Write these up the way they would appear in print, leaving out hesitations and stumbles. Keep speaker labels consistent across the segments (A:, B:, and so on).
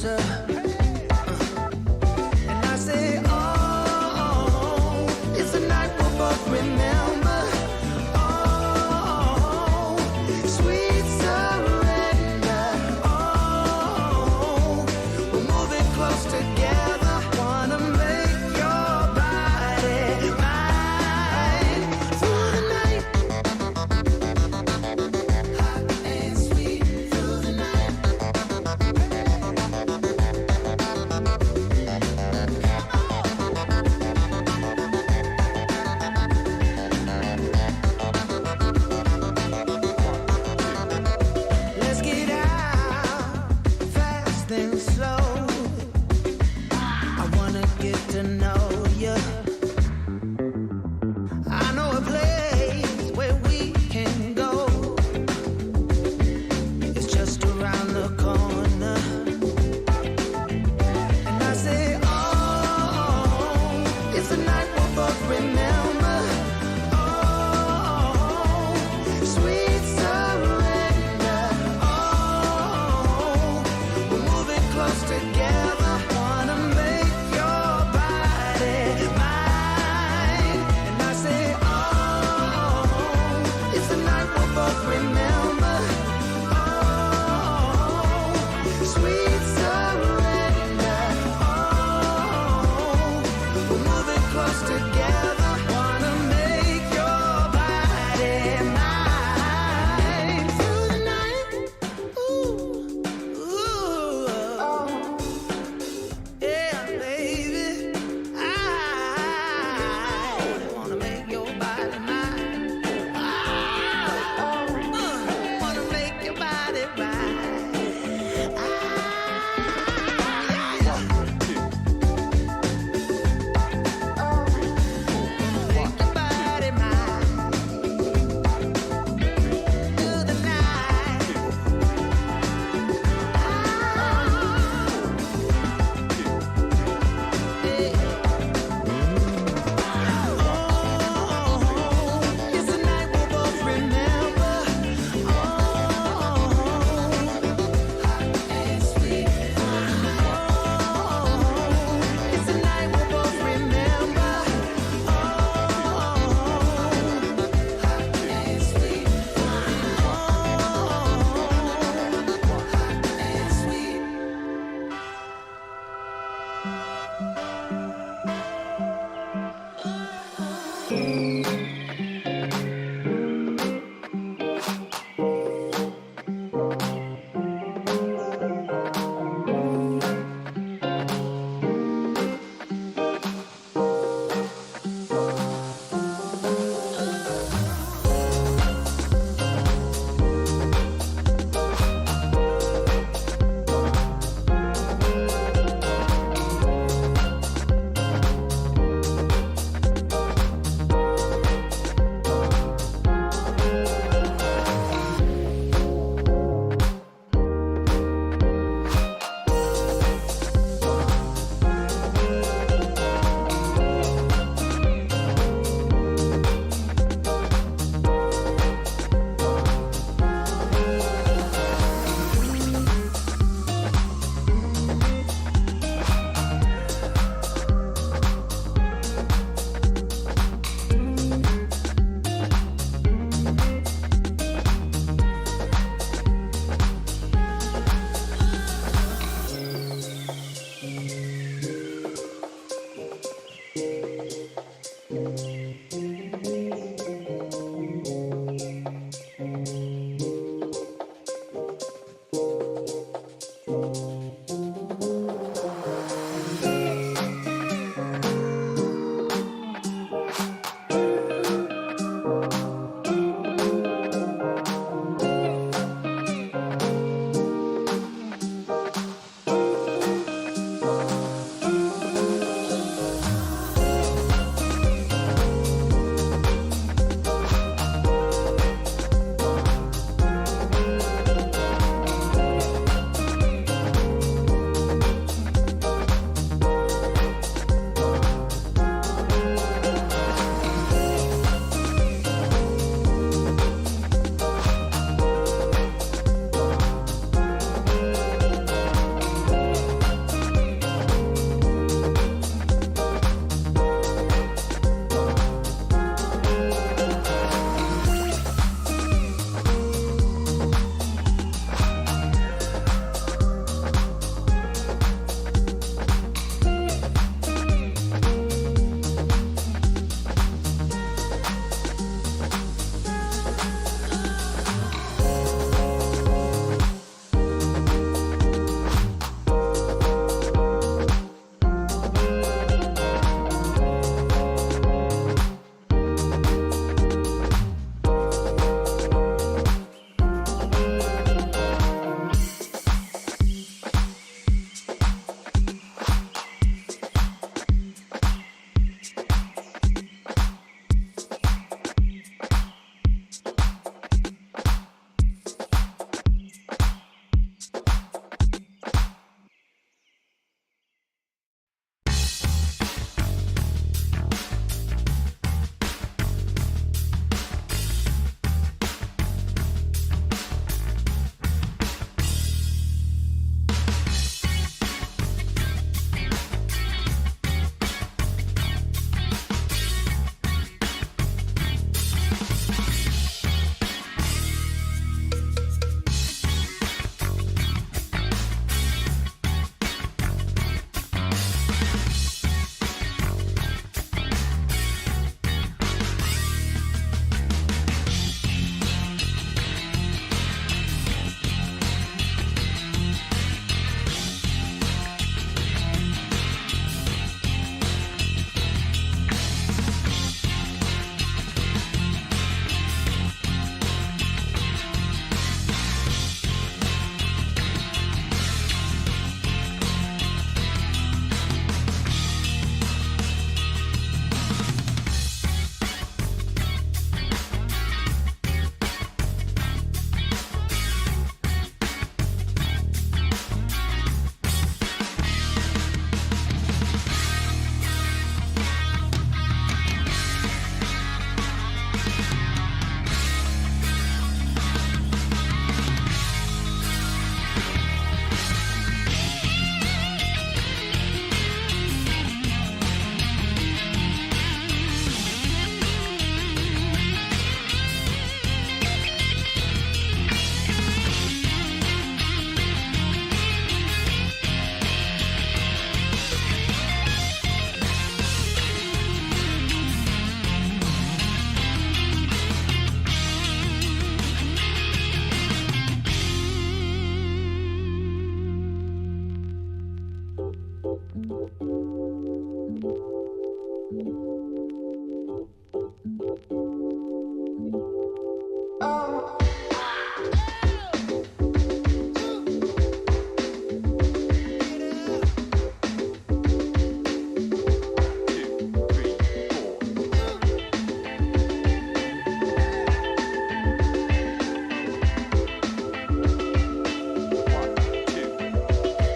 A: closer. And I say, oh, it's a night we'll both remember. Oh, sweet surrender. Oh, we're moving close together. Wanna make your body mine through the night. Hot and sweet through the night. Let's get out fast and slow. I wanna get to know you. I know a place where we can go. It's just around the corner. And I say, oh, it's a night we'll both remember. Oh, sweet surrender. Oh, we're moving close together.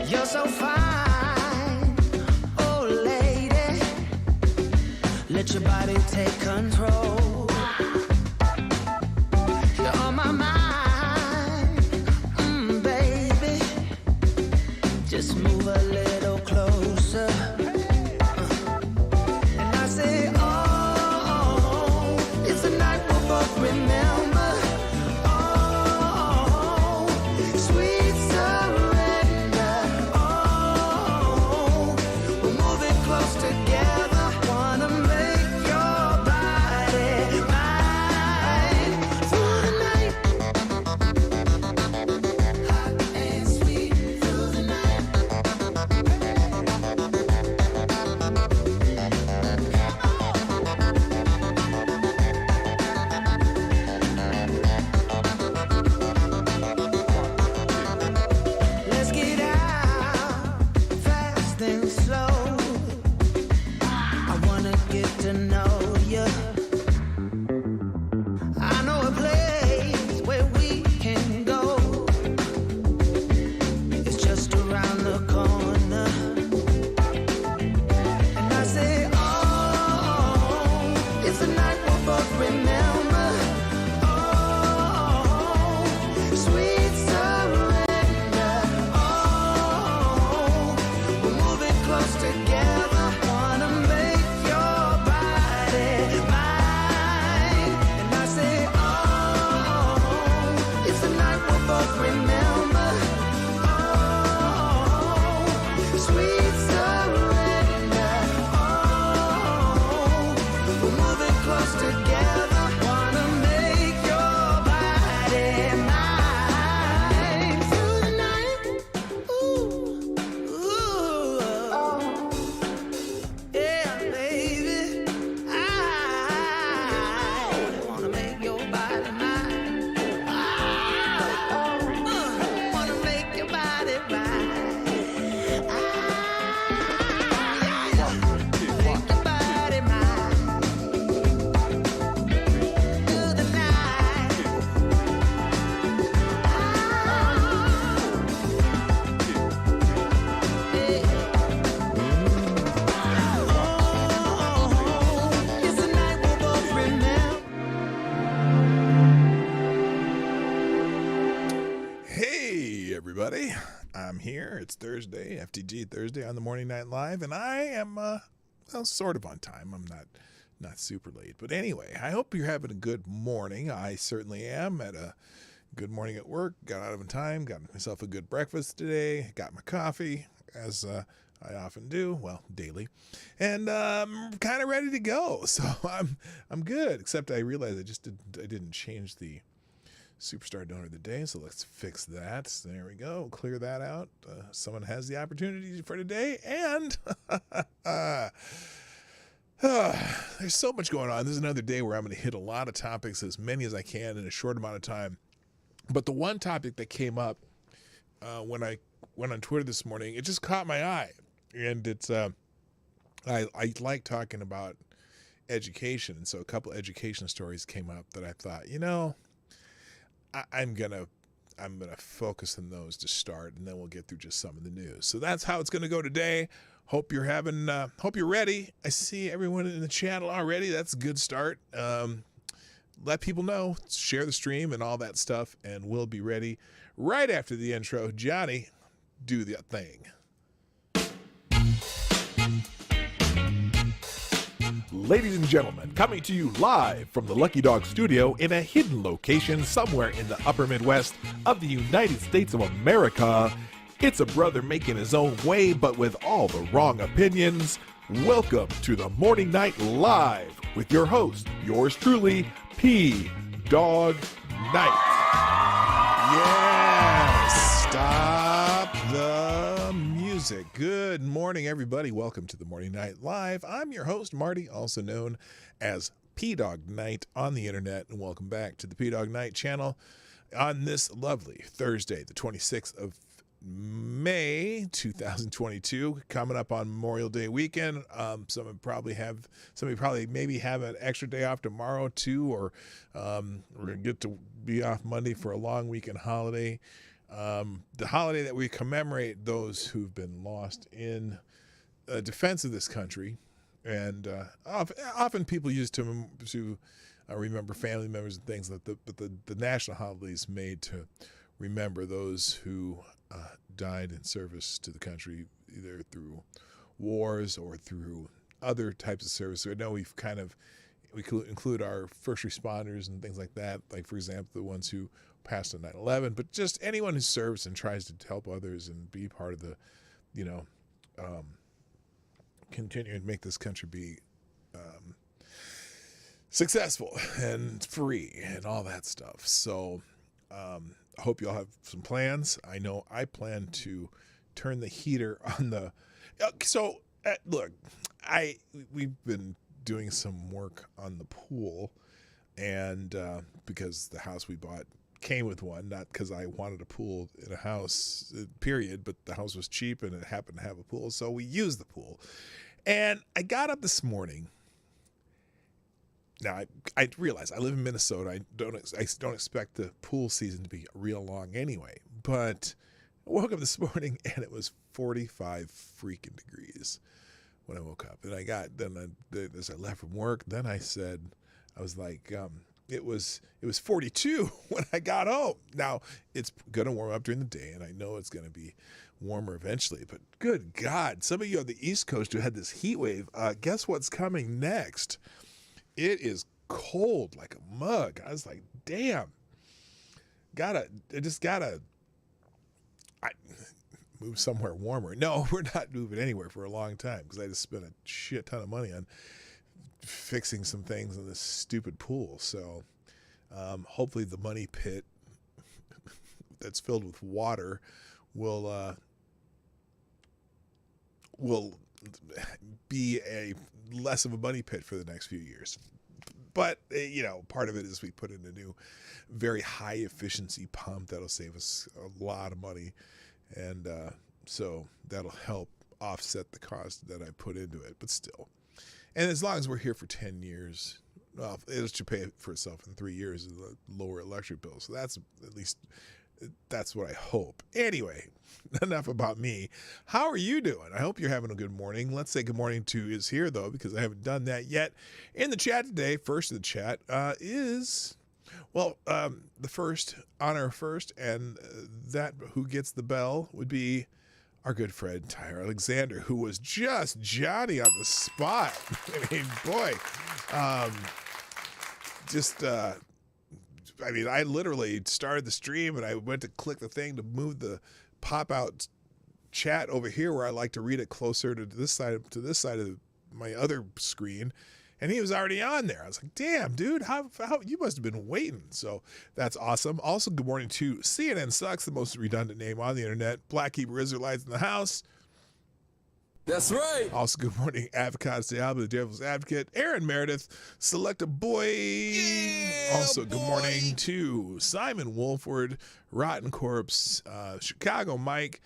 A: You're so fine, oh lady. Let your body take control. You're on my mind, baby. Just move a little closer. And I say, oh, it's a night we'll both remember. Oh, sweet surrender. Oh, we're moving close together. Wanna make your body mine through the night. Hot and sweet through the night. Let's get out fast and slow. I wanna get to know you. I know a place where we can go. It's just around the corner. And I say, oh, it's a night we'll both remember. Oh, sweet surrender. Oh, we're moving close together. Wanna make your body mine. And I say, oh, it's a night we'll both remember. Oh, sweet surrender. Oh, we're moving close together. Wanna make your body mine through the night. Ooh, ooh, yeah, baby. I wanna make your body mine. Wanna make your body mine. Make your body mine through the night. It's a night we'll both remember.
B: Hey, everybody. I'm here. It's Thursday, FTG Thursday on the Morning Night Live, and I am, sort of on time. I'm not super late. But anyway, I hope you're having a good morning. I certainly am. Had a good morning at work. Got out on time. Got myself a good breakfast today. Got my coffee, as I often do. Well, daily. And I'm kind of ready to go. So I'm good, except I realized I didn't change the Superstar Donor of the Day, so let's fix that. There we go. Clear that out. Someone has the opportunity for today, and there's so much going on. This is another day where I'm going to hit a lot of topics, as many as I can in a short amount of time. But the one topic that came up when I went on Twitter this morning, it just caught my eye, and it's I like talking about education, and so a couple education stories came up that I thought, I'm gonna focus on those to start, and then we'll get through just some of the news. So that's how it's gonna go today. Hope you're ready. I see everyone in the channel already. That's a good start. Let people know, share the stream and all that stuff, and we'll be ready right after the intro. Johnny, do the thing. Ladies and gentlemen, coming to you live from the Lucky Dog studio in a hidden location somewhere in the upper Midwest of the United States of America, it's a brother making his own way but with all the wrong opinions. Welcome to the Morning Night Live with your host, yours truly, Dawg Knight. Yes, stop the music. music. Good morning, everybody. Welcome to the Morning Night Live. I'm your host, Marty, also known as Dawg Knight on the internet, and welcome back to the Dawg Knight Channel on this lovely Thursday, the 26th of May 2022, coming up on Memorial Day weekend. Somebody probably maybe have an extra day off tomorrow too, or we're gonna get to be off Monday for a long weekend holiday. The holiday that we commemorate those who've been lost in defense of this country, and often people use to remember family members and things like that. But the national holiday is made to remember those who died in service to the country, either through wars or through other types of service. So I know we include our first responders and things like that, like, for example, the ones who passed on 9/11, but just anyone who serves and tries to help others and be part of the, continue to make this country be successful and free and all that stuff. So I hope you all have some plans. I know I plan to turn the heater on the... look, we've been doing some work on the pool, and because the house we bought came with one, not because I wanted a pool in a house, period, but the house was cheap and it happened to have a pool, so we used the pool. And I got up this morning. Now, I realize I live in Minnesota. I don't expect the pool season to be real long anyway, but I woke up this morning and it was 45 freaking degrees when I woke up. And as I left from work, then I was like, it was 42 when I got home. Now, it's going to warm up during the day, and I know it's going to be warmer eventually, but good God, some of you on the East Coast who had this heat wave, guess what's coming next? It is cold like a mug. I was like, damn, I move somewhere warmer. No, we're not moving anywhere for a long time because I just spent a shit ton of money on fixing some things in this stupid pool. So hopefully the money pit that's filled with water will be a less of a money pit for the next few years. But part of it is we put in a new very high efficiency pump that'll save us a lot of money, and so that'll help offset the cost that I put into it. But still, and as long as we're here for 10 years, well, it should pay for itself in 3 years as a lower electric bill. So that's what I hope. Anyway, enough about me. How are you doing? I hope you're having a good morning. Let's say good morning to Is Here, though, because I haven't done that yet. In the chat today, first in the chat is, the first, honor first, and that who gets the bell would be our good friend Tyre Alexander, who was just Johnny on the spot. I mean, boy, I literally started the stream and I went to click the thing to move the pop-out chat over here where I like to read it closer to this side of my other screen, and he was already on there. I was like, damn, dude, how you must have been waiting. So that's awesome. Also, good morning to CNN Sucks, the most redundant name on the internet. Black Hebrew Israelites in the house.
C: That's right.
B: Also, good morning, Avocados de Alba, the Devil's Advocate, Aaron Meredith, Select a Boy. Yeah, also, good morning to Simon Wolford, Rotten Corpse, Chicago Mike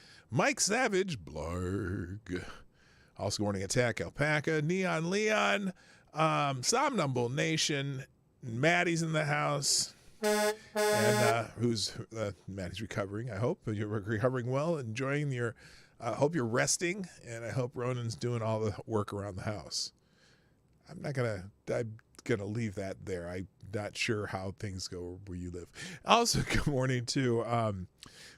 B: Savage, Blarg. Also, good morning, Attack Alpaca, Neon Leon, Somnambule Nation, Maddie's in the house. And Maddie's recovering. I hope you're recovering well, enjoying your... I hope you're resting, and I hope Ronan's doing all the work around the house. I'm gonna leave that there. I'm not sure how things go where you live. Also, good morning to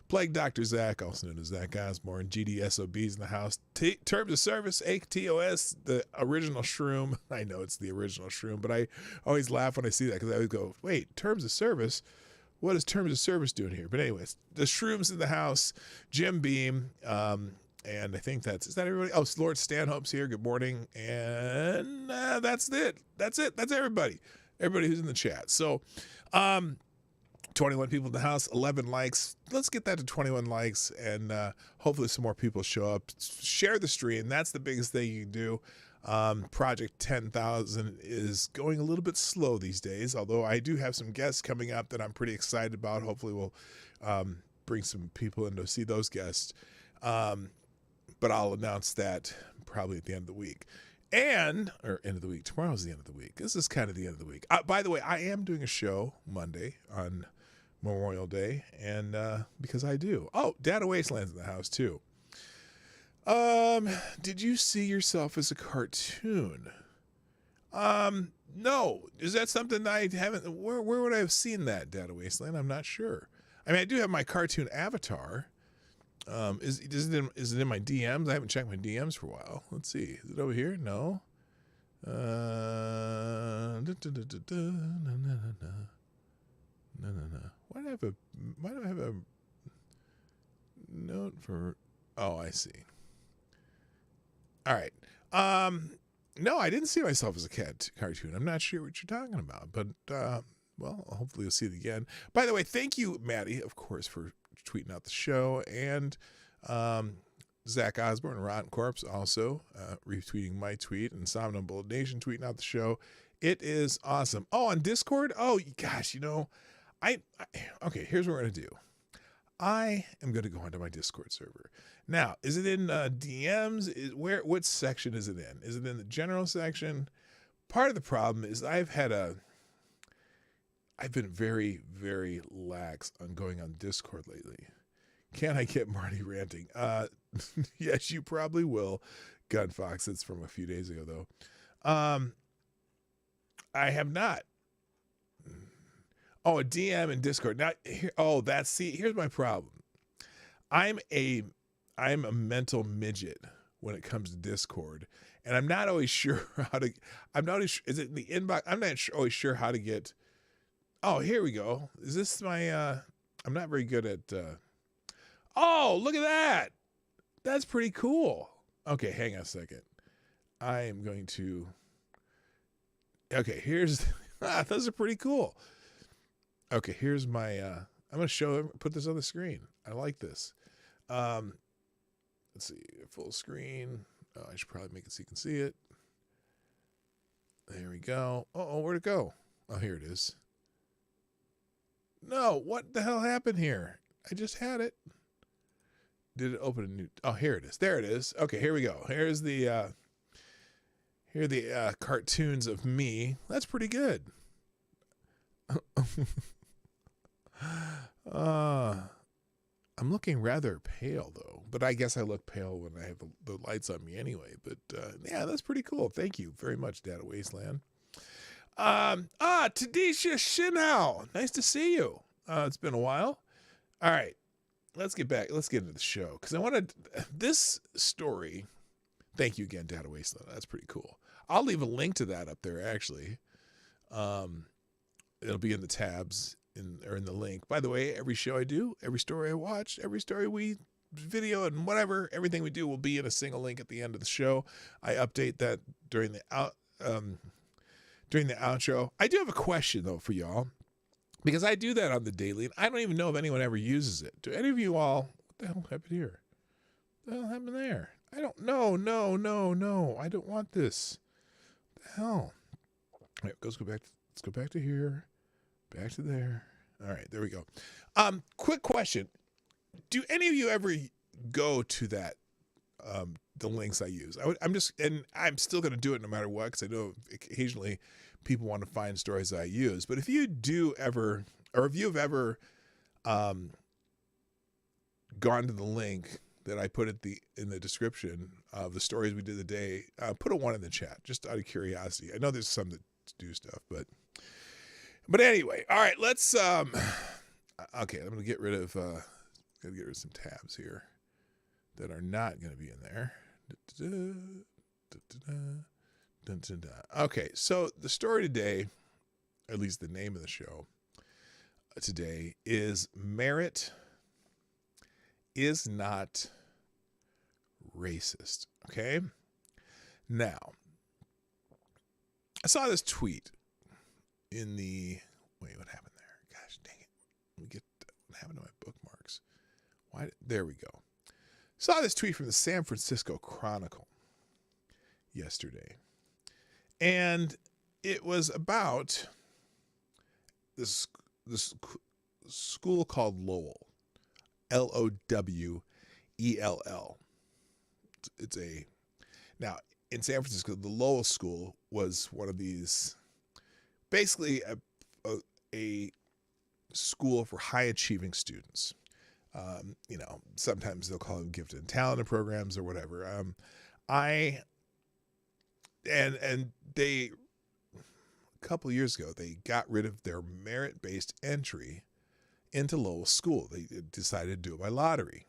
B: Plague Dr. Zach, also known as Zach Osborne, GDSOBs in the house. Terms of Service, ATOS, the original shroom. I know it's the original shroom, but I always laugh when I see that because I always go, wait, Terms of Service? What is Terms of Service doing here? But anyways, the Shrooms in the house, Jim Beam, and I think is that everybody? Oh, Lord Stanhope's here. Good morning. And that's it. That's everybody. Everybody who's in the chat. So 21 people in the house, 11 likes. Let's get that to 21 likes, and hopefully some more people show up. Share the stream. That's the biggest thing you can do. Project 10,000 is going a little bit slow these days, although I do have some guests coming up that I'm pretty excited about. Hopefully we'll bring some people in to see those guests. But I'll announce that probably at the end of the week. End of the week. Tomorrow's the end of the week. This is kind of the end of the week. By the way, I am doing a show Monday on Memorial Day, and because I do. Oh, Data Wasteland's in the house too. Did you see yourself as a cartoon? No. Is that something I haven't? Where would I have seen that, Data Wasteland? I'm not sure. I mean, I do have my cartoon avatar. Is it in my DMs? I haven't checked my DMs for a while. Let's see. Is it over here? No. No. Why do I have a note for? Oh, I see. All right. No, I didn't see myself as a cat cartoon. I'm not sure what you're talking about, but well, hopefully you'll see it again. By the way, thank you, Maddie, of course, for tweeting out the show, and Zach Osborne, Rotten Corpse, also retweeting my tweet, and Somnambulate Nation tweeting out the show. It is awesome. Oh, on Discord? Oh, gosh, okay, here's what we're going to do. I am going to go into my Discord server. Now, is it in DMs? What section is it in? Is it in the general section? Part of the problem is I've been very, very lax on going on Discord lately. Can I get Marty ranting? Yes, you probably will. Gunfox, it's from a few days ago, though. I have not. Oh, a DM in Discord. Now, here's my problem. I'm a mental midget when it comes to Discord, and I'm not always sure how to. Is it in the inbox? I'm not always sure how to get. Oh, here we go. Is this my? I'm not very good at. Oh, look at that. That's pretty cool. Okay, hang on a second. I am going to. Okay, here's. Those are pretty cool. Okay, here's my. I'm gonna put this on the screen. I like this. Let's see, full screen. Oh, I should probably make it so you can see it. There we go. Oh, where'd it go? Oh, here it is. No, what the hell happened here? I just had it. Did it open a new? Oh, here it is. There it is. Okay, here we go. Here's the. Here are the cartoons of me. That's pretty good. I'm looking rather pale though, but I guess I look pale when I have the lights on me anyway. But yeah, that's pretty cool. Thank you very much, Data Wasteland. Tadisha Shinhow, nice to see you. It's been a while. All right, let's get into the show, because I wanted this story. Thank you again, Data Wasteland. That's pretty cool. I'll leave a link to that up there actually. It'll be in the tabs in the link. By the way, every show I do, every story I watch, every story we video and whatever, everything we do will be in a single link at the end of the show. I update that during the outro. I do have a question though for y'all, because I do that on the daily and I don't even know if anyone ever uses it. Do any of you all? What the hell happened here? What the hell happened there? I don't know. No. I don't want this. What the hell? All right, let's go back to here. Back to there. All right, there we go. Quick question. Do any of you ever go to that, the links I use? I'm still going to do it no matter what, because I know occasionally people want to find stories I use. But if you do ever, or if you've ever gone to the link that I put in the description of the stories we did today, put a 1 in the chat, just out of curiosity. I know there's some that do stuff, but anyway, all right, let's okay, I'm gonna get rid of some tabs here that are not gonna be in there. Okay, so the story today, or at least the name of the show today, is Merit is Not Racist. Okay, now I saw this tweet in the, wait, what happened there? Gosh dang it. Let me get what happened to my bookmarks. There we go. Saw this tweet from the San Francisco Chronicle yesterday. And it was about this school called Lowell. Lowell. Now, in San Francisco, the Lowell School was one of these, basically a school for high achieving students. Sometimes they'll call them gifted and talented programs or whatever. They, a couple of years ago, they got rid of their merit-based entry into Lowell School. They decided to do it by lottery.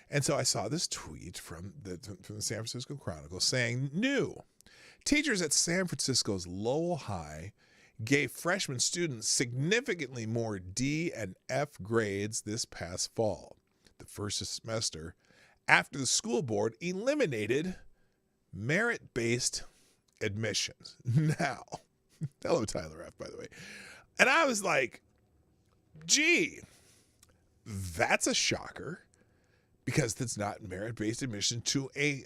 B: And so I saw this tweet from the San Francisco Chronicle saying, new teachers at San Francisco's Lowell High gave freshman students significantly more D and F grades this past fall, the first semester after the school board eliminated merit-based admissions. Now, hello, Tyler F., by the way. And I was like, gee, that's a shocker, because that's not merit-based admission to a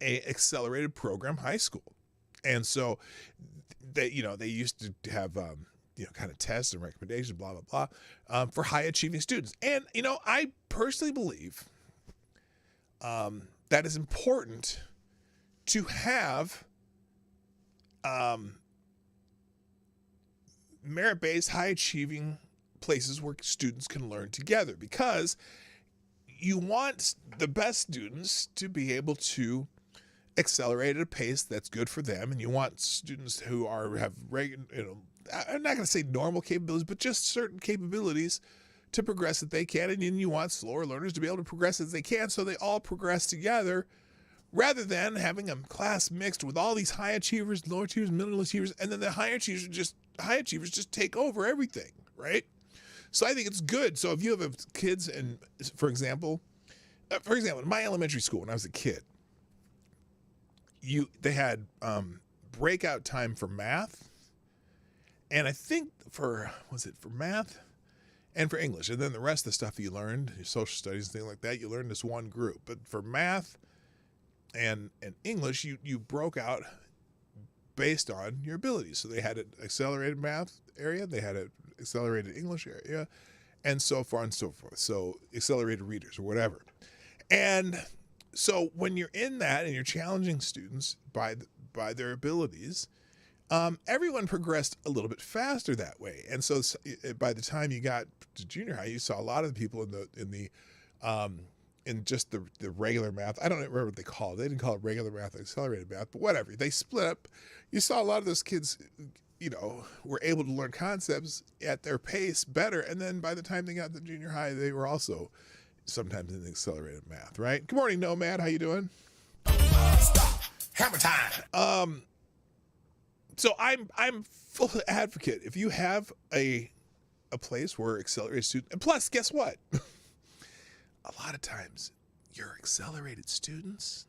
B: accelerated program high school. And so they used to have kind of tests and recommendations, blah blah blah, for high achieving students. And I personally believe that is important to have merit-based high achieving places where students can learn together, because you want the best students to be able to accelerate at a pace that's good for them, and you want students who have regular, I'm not going to say normal capabilities, but just certain capabilities to progress that they can, and then you want slower learners to be able to progress as they can, so they all progress together, rather than having a class mixed with all these high achievers, low achievers, middle achievers, and then the high achievers just take over everything, right? So I think it's good. So if you have kids, and for example, in my elementary school when I was a kid, they had breakout time for math, and I think for math and for English, and then the rest of the stuff you learned, your social studies and things like that, you learned this one group. But for math and English, you broke out based on your abilities. So they had an accelerated math area, they had an accelerated English area, and so far and so forth. So accelerated readers or whatever. And so when you're in that and you're challenging students by their abilities, everyone progressed a little bit faster that way. And so by the time you got to junior high, you saw a lot of the people in just the regular math. I don't remember what they called it. They didn't call it regular math or accelerated math, but whatever. They split up. You saw a lot of those kids, were able to learn concepts at their pace better. And then by the time they got to junior high, they were also sometimes in accelerated math, right? Good morning, Nomad. How you doing?
D: Stop. Hammer time.
B: So I'm full advocate. If you have a place where accelerated students, and plus, guess what? A lot of times, your accelerated students,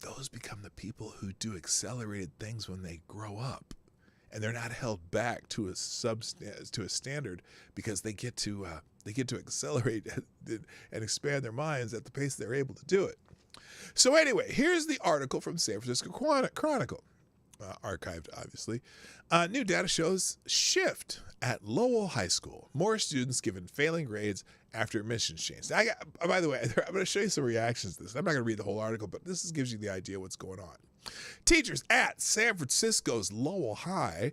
B: those become the people who do accelerated things when they grow up, and they're not held back to a standard, because they get to accelerate and expand their minds at the pace they're able to do it. So anyway, here's the article from San Francisco Chronicle, archived obviously. New data shows shift at Lowell High School. More students given failing grades after admissions change. Now, by the way, I'm going to show you some reactions to this. I'm not going to read the whole article, but this gives you the idea what's going on. Teachers at San Francisco's Lowell High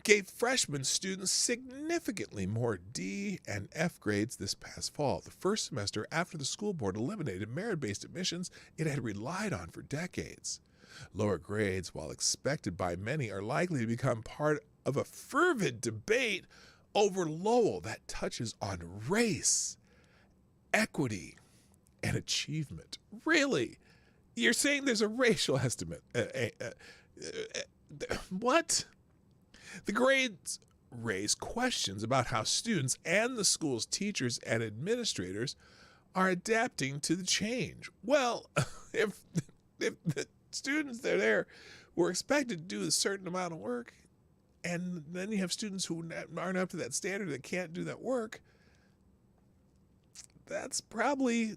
B: gave freshman students significantly more D and F grades this past fall, the first semester after the school board eliminated merit-based admissions it had relied on for decades. Lower grades, while expected by many, are likely to become part of a fervent debate over Lowell that touches on race, equity, and achievement. Really? You're saying there's a racial estimate? What? The grades raise questions about how students and the school's teachers and administrators are adapting to the change. Well, if the students that are there were expected to do a certain amount of work, and then you have students who aren't up to that standard that can't do that work. That's probably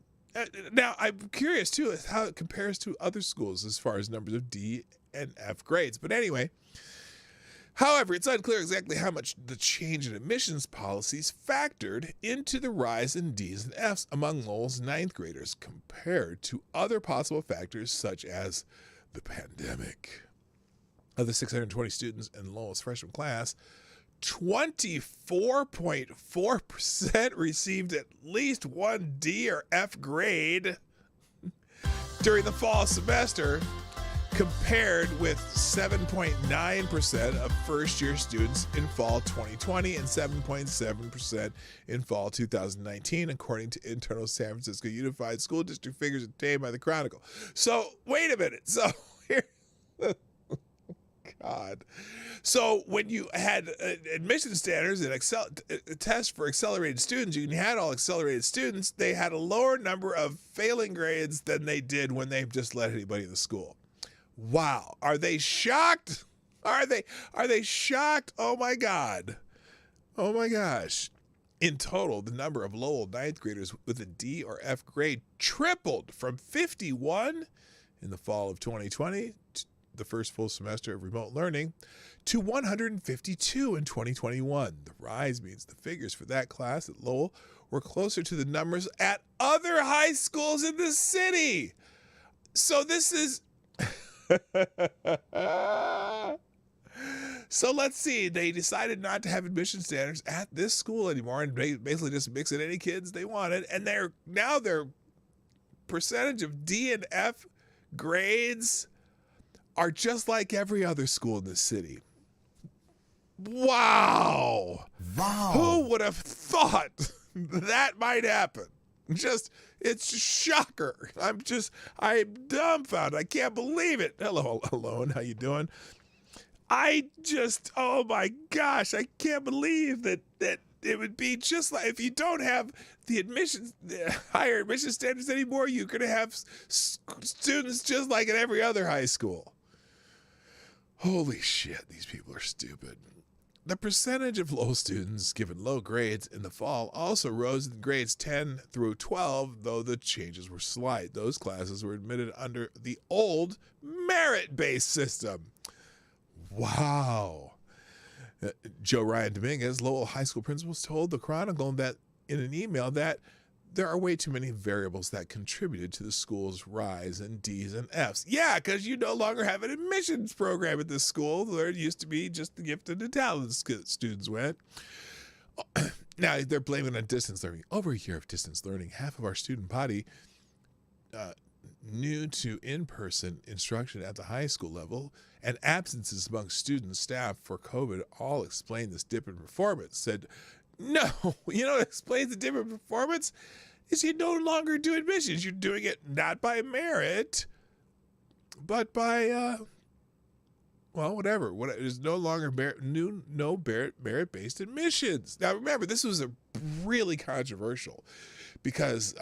B: now I'm curious too as how it compares to other schools as far as numbers of D and F grades. But anyway, however, it's unclear exactly how much the change in admissions policies factored into the rise in D's and F's among Lowell's ninth graders compared to other possible factors such as the pandemic. Of the 620 students in Lowell's freshman class, 24.4% received at least one D or F grade during the fall semester, compared with 7.9% of first-year students in fall 2020 and 7.7% in fall 2019, according to internal San Francisco Unified School District figures obtained by the Chronicle. So, wait a minute. So, here... God. So when you had admission standards and a test for accelerated students, you had all accelerated students, they had a lower number of failing grades than they did when they just let anybody in the school. Wow. Are they shocked? Are they shocked? Oh my God. Oh my gosh. In total, the number of Lowell ninth graders with a D or F grade tripled from 51 in the fall of 2020, the first full semester of remote learning, to 152 in 2021. The rise means the figures for that class at Lowell were closer to the numbers at other high schools in the city. So this is... So let's see. They decided not to have admission standards at this school anymore and basically just mix in any kids they wanted. And their percentage of D and F grades are just like every other school in the city. Wow. Who would have thought that might happen? It's a shocker. I'm dumbfounded. I can't believe it. Hello, Alone. How you doing? Oh my gosh, I can't believe that it would be just like, if you don't have the higher admission standards anymore, you're going to have students just like at every other high school. Holy shit, these people are stupid. The percentage of Lowell students given low grades in the fall also rose in grades 10 through 12, though the changes were slight. Those classes were admitted under the old merit-based system. Wow. Joe Ryan Dominguez, Lowell High School principal, told the Chronicle that in an email that there are way too many variables that contributed to the school's rise in D's and F's. Yeah, because you no longer have an admissions program at this school. There used to be just the gifted and talented students went. Now they're blaming it on distance learning. Over a year of distance learning, half of our student body new to in-person instruction at the high school level and absences among students, staff for COVID all explain this dip in performance. Said, no, you know what explains the dip in performance? Is you no longer do admissions. You're doing it not by merit, but by, whatever. There's no longer merit-based admissions. Now, remember, this was really controversial because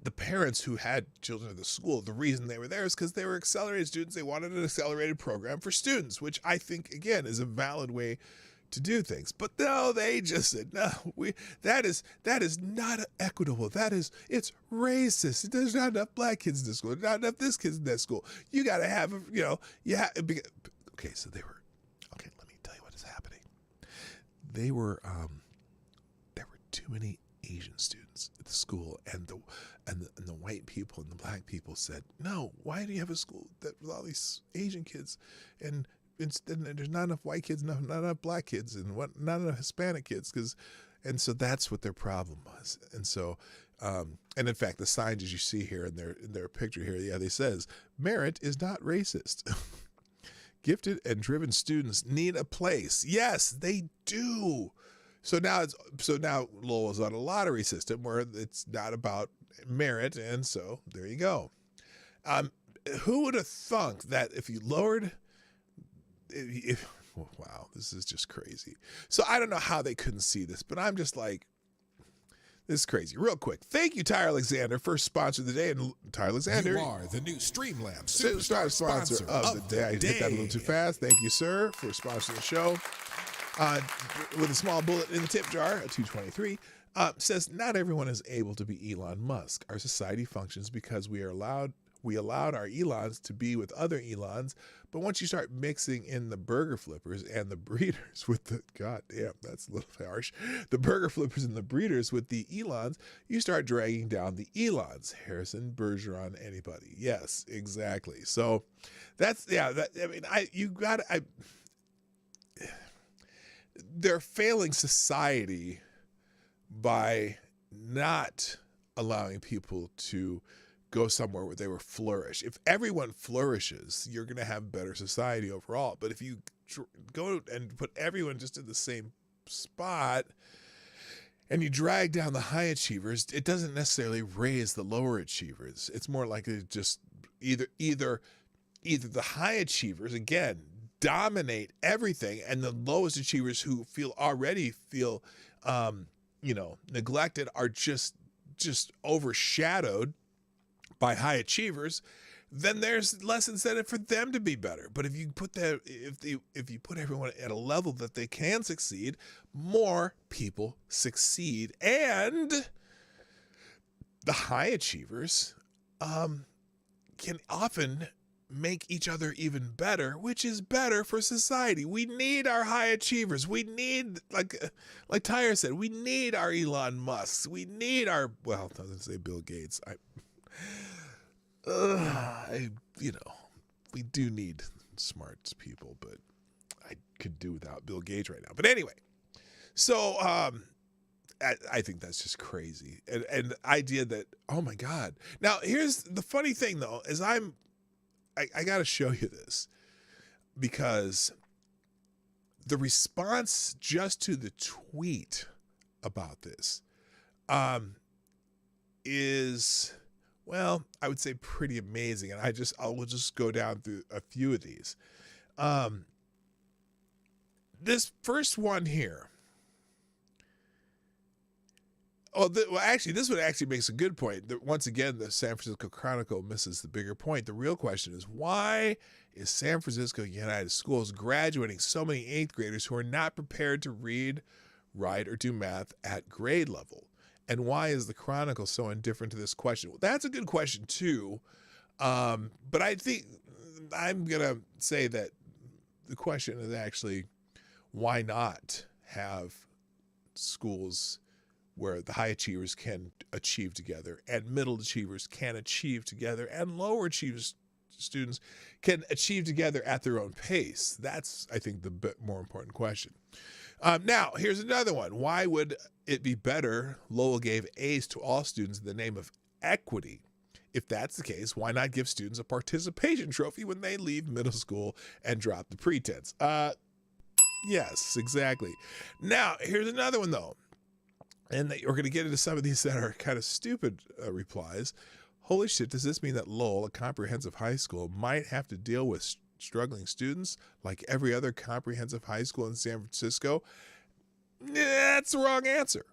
B: the parents who had children at the school, the reason they were there is because they were accelerated students. They wanted an accelerated program for students, which I think, again, is a valid way to do things. But no, they just said, no, that is not equitable. It's racist. There's not enough black kids in this school. There's not enough this kids in that school. You got to have, okay, so let me tell you what is happening. There were too many Asian students at the school, and the white people and the black people said, no, why do you have a school that with all these Asian kids and there's not enough white kids, not enough black kids, and not enough Hispanic kids, and so that's what their problem was. And so, and in fact, the signs as you see here in their picture here, they says merit is not racist. Gifted and driven students need a place. Yes, they do. So now Lowell is on a lottery system where it's not about merit, and so there you go. Who would have thunk that if you lowered? Wow, this is just crazy. So I don't know how they couldn't see this, but I'm just like, This is crazy. Real quick. Thank you, Tyre Alexander, for sponsor of the day. And Tyre Alexander,
D: You are the new Streamlabs
B: superstar sponsor of the day. I hit that a little too fast. Thank you, sir, for sponsoring the show. With a small bullet in the tip jar, a 223, says not everyone is able to be Elon Musk. Our society functions because we allowed our Elons to be with other Elons, but once you start mixing in the burger flippers and the breeders with the, god damn, that's a little harsh, the burger flippers and the breeders with the Elons, you start dragging down the Elons. Harrison, Bergeron, anybody. Yes, exactly. So that's, yeah, that, I mean, they're failing society by not allowing people to go somewhere where they will flourish. If everyone flourishes, you're going to have better society overall. But if you go and put everyone just in the same spot and you drag down the high achievers, it doesn't necessarily raise the lower achievers. It's more likely just either the high achievers, again, dominate everything, and the lowest achievers who already feel neglected are just overshadowed by high achievers. Then there's less incentive for them to be better. But if you put everyone at a level that they can succeed, more people succeed, and the high achievers can often make each other even better, which is better for society. We need our high achievers. We need, like Tyre said, we need our Elon Musks. We need our, well, I was going to say Bill Gates. We do need smart people, but I could do without Bill Gates right now. But anyway, so I think that's just crazy. And the idea that, oh my God. Now, here's the funny thing, though, is I got to show you this, because the response just to the tweet about this is, well, I would say pretty amazing. And I will just go down through a few of these. This first one here. This one actually makes a good point. Once again, the San Francisco Chronicle misses the bigger point. The real question is, why is San Francisco United Schools graduating so many 8th graders who are not prepared to read, write, or do math at grade level? And why is the Chronicle so indifferent to this question? Well, that's a good question too. But I think I'm going to say that the question is actually, why not have schools where the high achievers can achieve together and middle achievers can achieve together and lower achievers students can achieve together at their own pace? That's, I think, the bit more important question. Now, here's another one. Why would it be better Lowell gave A's to all students in the name of equity? If that's the case, why not give students a participation trophy when they leave middle school and drop the pretense? Yes, exactly. Now, here's another one, though. And we're going to get into some of these that are kind of stupid replies. Holy shit, does this mean that Lowell, a comprehensive high school, might have to deal with struggling students like every other comprehensive high school in San Francisco? That's the wrong answer.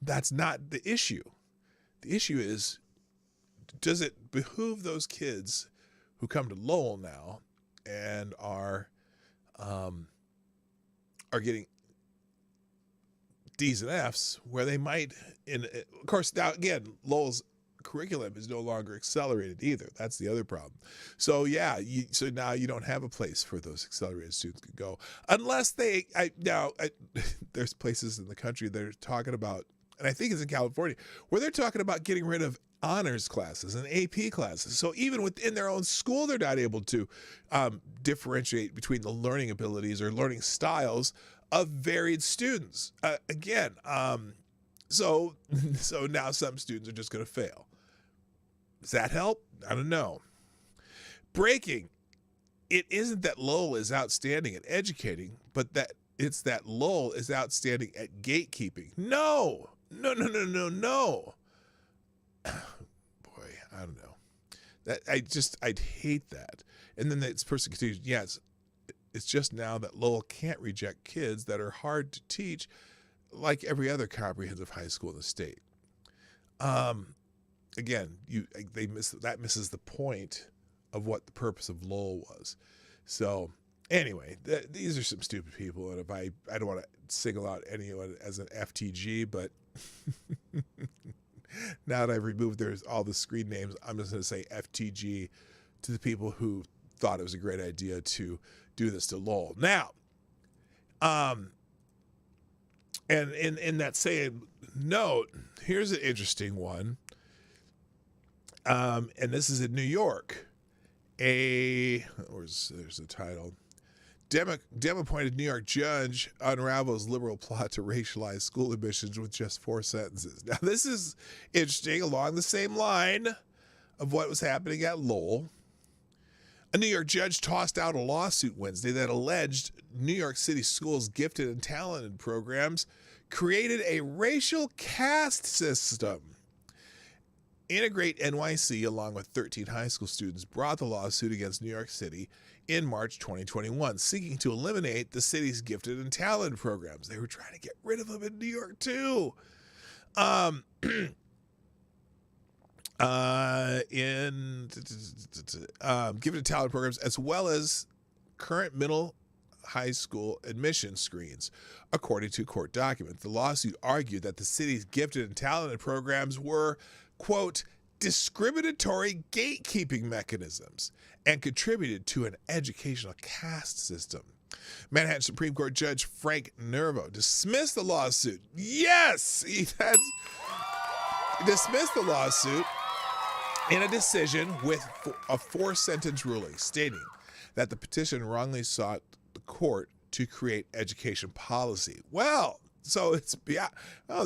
B: That's not the issue. The issue is, does it behoove those kids who come to Lowell now and are getting D's and F's where they might, of course, now again, Lowell's curriculum is no longer accelerated either. That's the other problem. So yeah, so now you don't have a place for those accelerated students to go unless there's places in the country that are talking about, and I think it's in California, where they're talking about getting rid of honors classes and AP classes. So even within their own school, they're not able to differentiate between the learning abilities or learning styles of varied students. So now some students are just going to fail. Does that help? I don't know. Breaking. It isn't that Lowell is outstanding at educating, but that it's that Lowell is outstanding at gatekeeping. No. Boy, I don't know. I'd hate that. And then this person continues, yes, it's just now that Lowell can't reject kids that are hard to teach like every other comprehensive high school in the state. Again, that misses the point of what the purpose of Lowell was. So anyway, these are some stupid people, and if I don't want to single out anyone as an FTG, but now that I've removed all the screen names, I'm just going to say FTG to the people who thought it was a great idea to do this to Lowell. Now, and in that same note, here's an interesting one. And this is in New York. There's the title. Dem-appointed New York judge unravels liberal plot to racialize school admissions with just 4 sentences. Now, this is interesting along the same line of what was happening at Lowell. A New York judge tossed out a lawsuit Wednesday that alleged New York City schools' gifted and talented programs created a racial caste system. Integrate NYC, along with 13 high school students, brought the lawsuit against New York City in March 2021, seeking to eliminate the city's gifted and talented programs. They were trying to get rid of them in New York, too. Gifted and talented programs, as well as current middle high school admission screens, according to court documents. The lawsuit argued that the city's gifted and talented programs were, quote, discriminatory gatekeeping mechanisms and contributed to an educational caste system. Manhattan Supreme Court Judge Frank Nervo dismissed the lawsuit. Yes! He dismissed the lawsuit in a decision with a 4-sentence ruling stating that the petition wrongly sought the court to create education policy. Well, so it's beyond. Oh,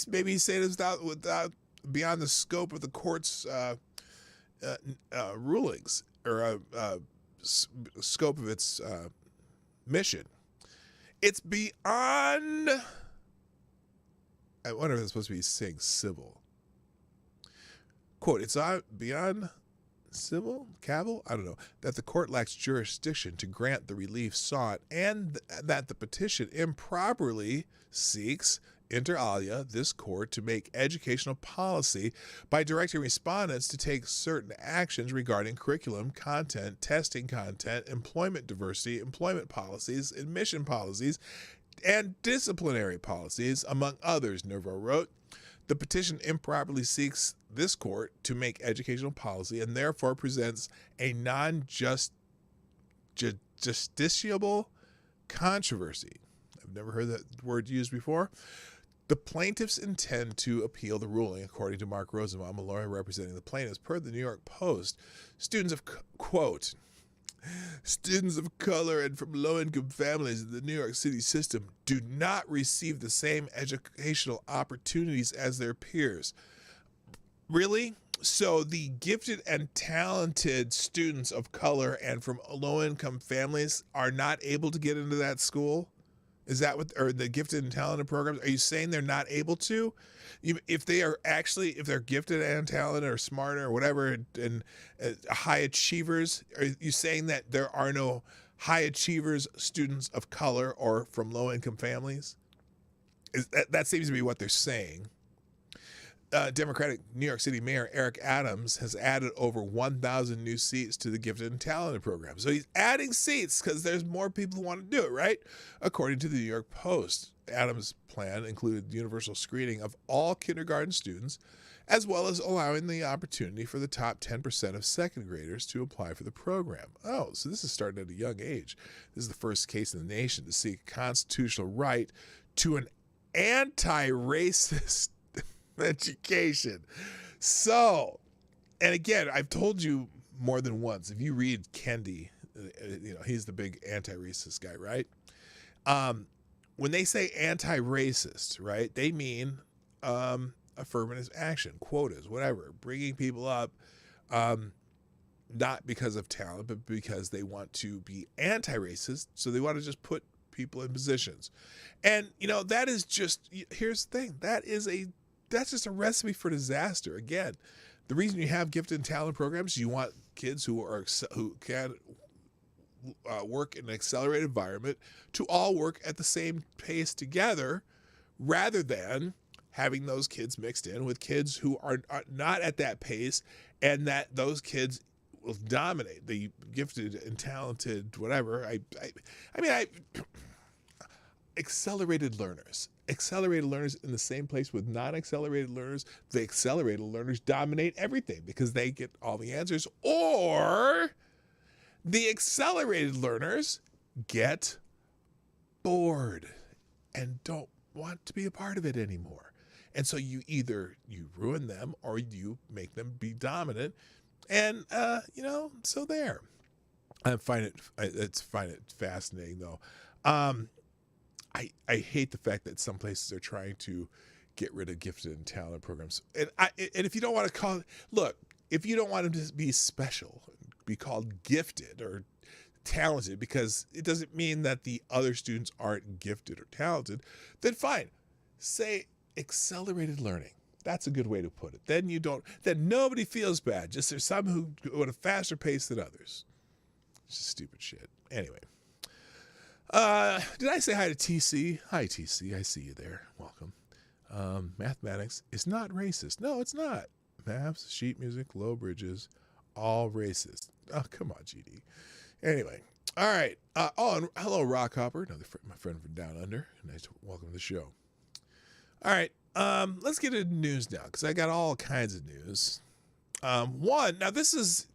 B: maybe he's saying it's without beyond the scope of the court's rulings or scope of its mission. It's beyond. I wonder if it's supposed to be saying civil. Quote, it's beyond civil, cavil, I don't know, that the court lacks jurisdiction to grant the relief sought and that the petition improperly seeks, inter alia, this court to make educational policy by directing respondents to take certain actions regarding curriculum, content, testing content, employment diversity, employment policies, admission policies, and disciplinary policies, among others, Nervo wrote. The petition improperly seeks this court to make educational policy and therefore presents a non-justiciable controversy. I've never heard that word used before. The plaintiffs intend to appeal the ruling, according to Mark Rosenbaum, a lawyer representing the plaintiffs. Per the New York Post, students of color and from low-income families in the New York City system do not receive the same educational opportunities as their peers. Really? So the gifted and talented students of color and from low-income families are not able to get into that school? Is that what, or the gifted and talented programs? Are you saying they're not able to? If they're gifted and talented or smarter or whatever, and high achievers, are you saying that there are no high achievers, students of color or from low income families? That seems to be what they're saying. Democratic New York City Mayor Eric Adams has added over 1,000 new seats to the gifted and talented program. So he's adding seats because there's more people who want to do it, right? According to the New York Post, Adams' plan included universal screening of all kindergarten students, as well as allowing the opportunity for the top 10% of second graders to apply for the program. Oh, so this is starting at a young age. This is the first case in the nation to seek a constitutional right to an anti-racist education. So, and again, I've told you more than once, if you read Kendi, he's the big anti-racist guy, right? When they say anti-racist, right, they mean affirmative action, quotas, whatever, bringing people up, not because of talent, but because they want to be anti-racist. So they want to just put people in positions. And, that is just, here's the thing, that's just a recipe for disaster. Again, the reason you have gifted and talented programs, you want kids who can work in an accelerated environment to all work at the same pace together, rather than having those kids mixed in with kids who are not at that pace, and that those kids will dominate the gifted and talented, whatever. Accelerated learners in the same place with non-accelerated learners. The accelerated learners dominate everything because they get all the answers, or the accelerated learners get bored and don't want to be a part of it anymore. And so you ruin them or you make them be dominant. And, so there. I find it fascinating, though. I hate the fact that some places are trying to get rid of gifted and talented programs. And if you don't want to if you don't want them to be special, be called gifted or talented, because it doesn't mean that the other students aren't gifted or talented, then fine. Say accelerated learning. That's a good way to put it. Then nobody feels bad. Just there's some who go at a faster pace than others. It's just stupid shit. Anyway. Did I say hi to TC? Hi, TC. I see you there. Welcome. Mathematics is not racist. No, it's not. Maths, sheet music, low bridges, all racist. Oh, come on, GD. Anyway. All right. And hello, Rockhopper, my friend from Down Under. Nice to welcome to the show. All right. Let's get into news now, because I got all kinds of news. Now this is,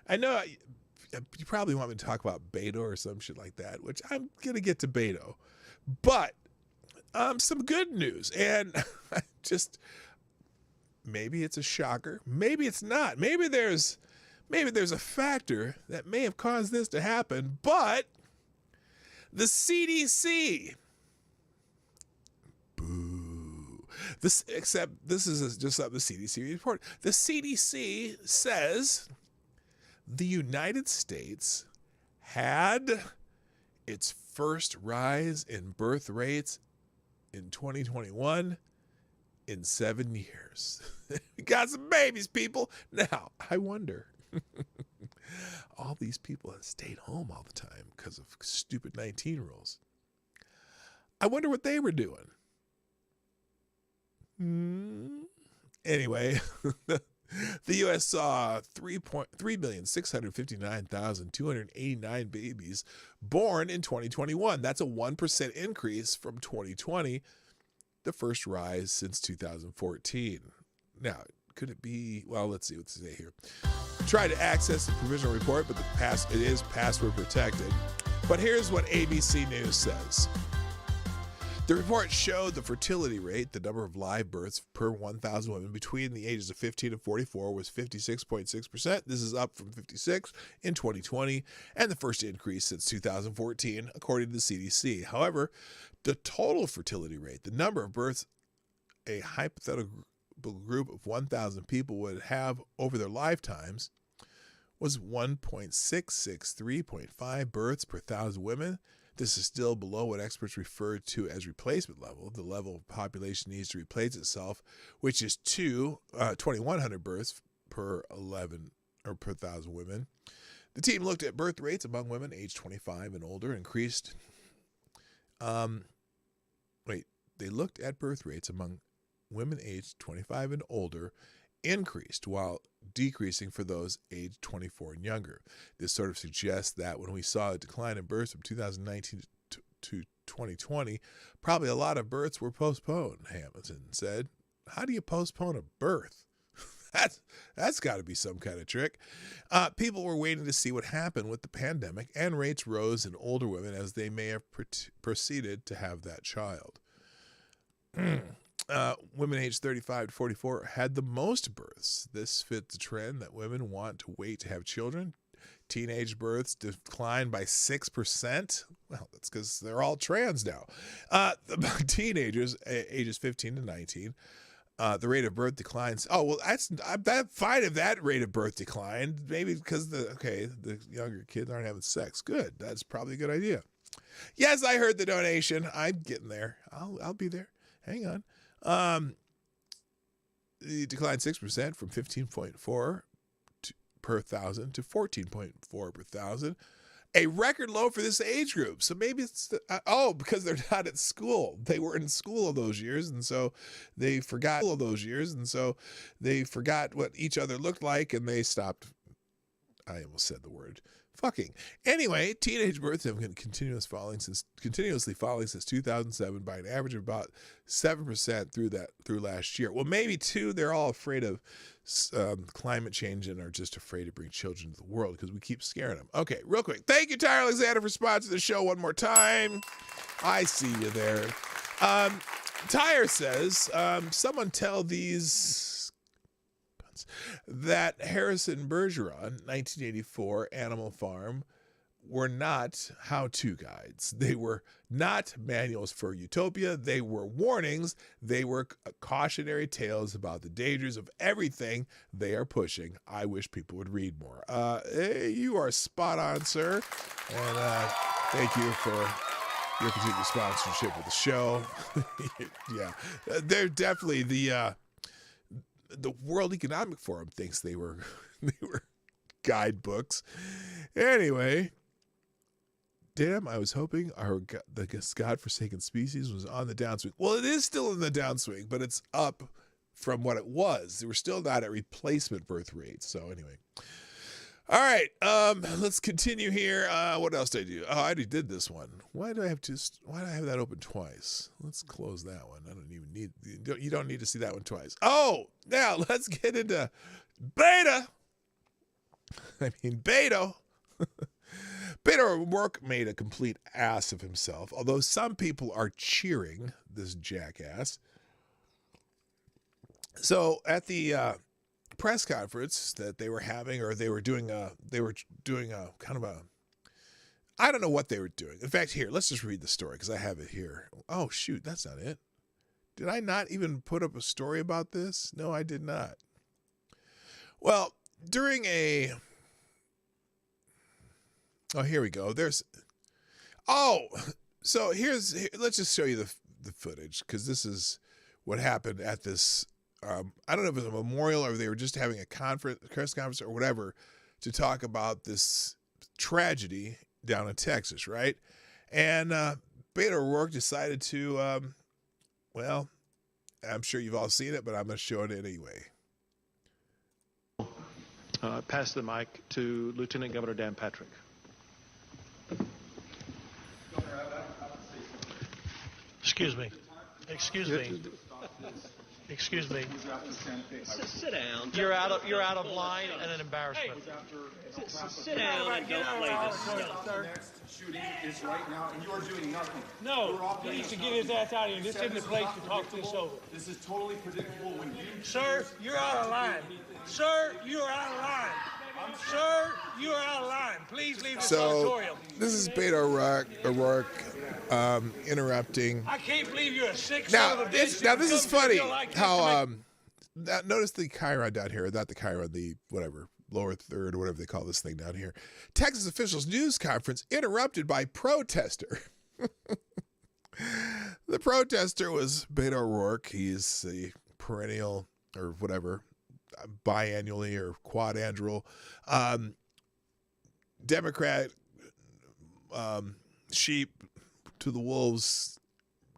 B: I know you probably want me to talk about Beto or some shit like that, which I'm going to get to Beto. But some good news. And maybe it's a shocker. Maybe it's not. Maybe there's a factor that may have caused this to happen. But the CDC. Boo. This is just something the CDC report. The CDC says the United States had its first rise in birth rates in 2021 in 7 years. We got some babies, people. Now, I wonder, all these people have stayed home all the time because of stupid 19 rules. I wonder what they were doing. Anyway, the U.S. saw 3,659,289 babies born in 2021. That's a 1% increase from 2020, the first rise since 2014. Now, could it be? Well, let's see what's say here. Try to access the provisional report, but it is password protected. But here's what ABC News says. The report showed the fertility rate, the number of live births per 1,000 women between the ages of 15 and 44, was 56.6%. This is up from 56 in 2020 and the first increase since 2014, according to the CDC. However, the total fertility rate, the number of births a hypothetical group of 1,000 people would have over their lifetimes, was 1.663.5 births per 1,000 women. This is still below what experts refer to as replacement level, the level of population needs to replace itself, which is 2,100 births per 1,000 women. The team looked at birth rates among women aged 25 and older, increased. They looked at birth rates among women aged 25 and older, increased while decreasing for those aged 24 and younger. This sort of suggests that when we saw a decline in births from 2019 to 2020, probably a lot of births were postponed, Hamilton said. How do you postpone a birth? That's got to be some kind of trick. People were waiting to see what happened with the pandemic, and rates rose in older women as they may have proceeded to have that child. Women aged 35 to 44 had the most births. This fits the trend that women want to wait to have children. Teenage births declined by 6%. Well, that's because they're all trans now. Teenagers, ages 15 to 19, the rate of birth declines. Oh, well, I'm fine if that rate of birth declined. Maybe because the younger kids aren't having sex. Good. That's probably a good idea. Yes, I heard the donation. I'm getting there. I'll be there. Hang on. It declined 6% from 15.4 per thousand to 14.4 per thousand. a record low for this age group. So maybe it's, because they're not at school. They were in school all those years, and so they forgot what each other looked like, and they stopped. I almost said the word fucking. Anyway, teenage births have been continuously falling since 2007 by an average of about 7% through last year. Well, maybe too, they're all afraid of climate change and are just afraid to bring children into the world because we keep scaring them. Okay, real quick. Thank you, Tyler Alexander, for sponsoring the show one more time. I see you there. Tyre says, someone tell these that Harrison Bergeron, 1984, Animal Farm, were not how-to guides. They were not manuals for utopia. They were warnings. They were cautionary tales about the dangers of everything they are pushing. I wish people would read more. Hey, you are spot on, sir. And thank you for your continued sponsorship of the show. Yeah, they're definitely the World Economic Forum thinks they were guidebooks. Anyway, damn, I was hoping the godforsaken species was on the downswing. Well, it is still in the downswing, but it's up from what it was. We're still not at replacement birth rates. So anyway. All right, let's continue here. What else did I do? Oh, I already did this one. Why do I have that open twice? Let's close that one. You don't need to see that one twice. Oh, now let's get into Beto. Beto O'Rourke made a complete ass of himself, although some people are cheering this jackass. So at the press conference that they were having, or they were doing a kind of a, I don't know what they were doing. In fact, here, let's just read the story because I have it here. Oh shoot, that's not it. Did I not even put up a story about this? No, I did not. Well, during a, oh, here we go. Let's just show you the footage because this is what happened at this. I don't know if it was a memorial or they were just having a press conference or whatever to talk about this tragedy down in Texas, right? And Beto O'Rourke decided to, well, I'm sure you've all seen it, but I'm going to show it anyway.
E: Pass the mic to Lieutenant Governor Dan Patrick. Excuse me. Excuse me. Excuse me.
F: Sit down.
E: You're out of line and an embarrassment.
F: Sit down and don't play this stuff.
G: Next shooting is right now, and you are doing nothing.
H: No, he needs to get his ass out of here. This isn't the place to talk this over.
G: This is totally predictable when you...
H: Sir, you're out of line. Sir, you are out of line. Sir, you are out of line. Please leave this auditorium.
B: This is Beto O'Rourke interrupting.
H: I can't believe you're a sick son of a bitch.
B: Now this is funny
H: like
B: how notice the Chiron down here, not the Chiron, the whatever, lower third or whatever they call this thing down here. Texas officials news conference interrupted by protester. The protester was Beto O'Rourke. He's a perennial or whatever, biannually or quadannual Democrat sheep to the wolves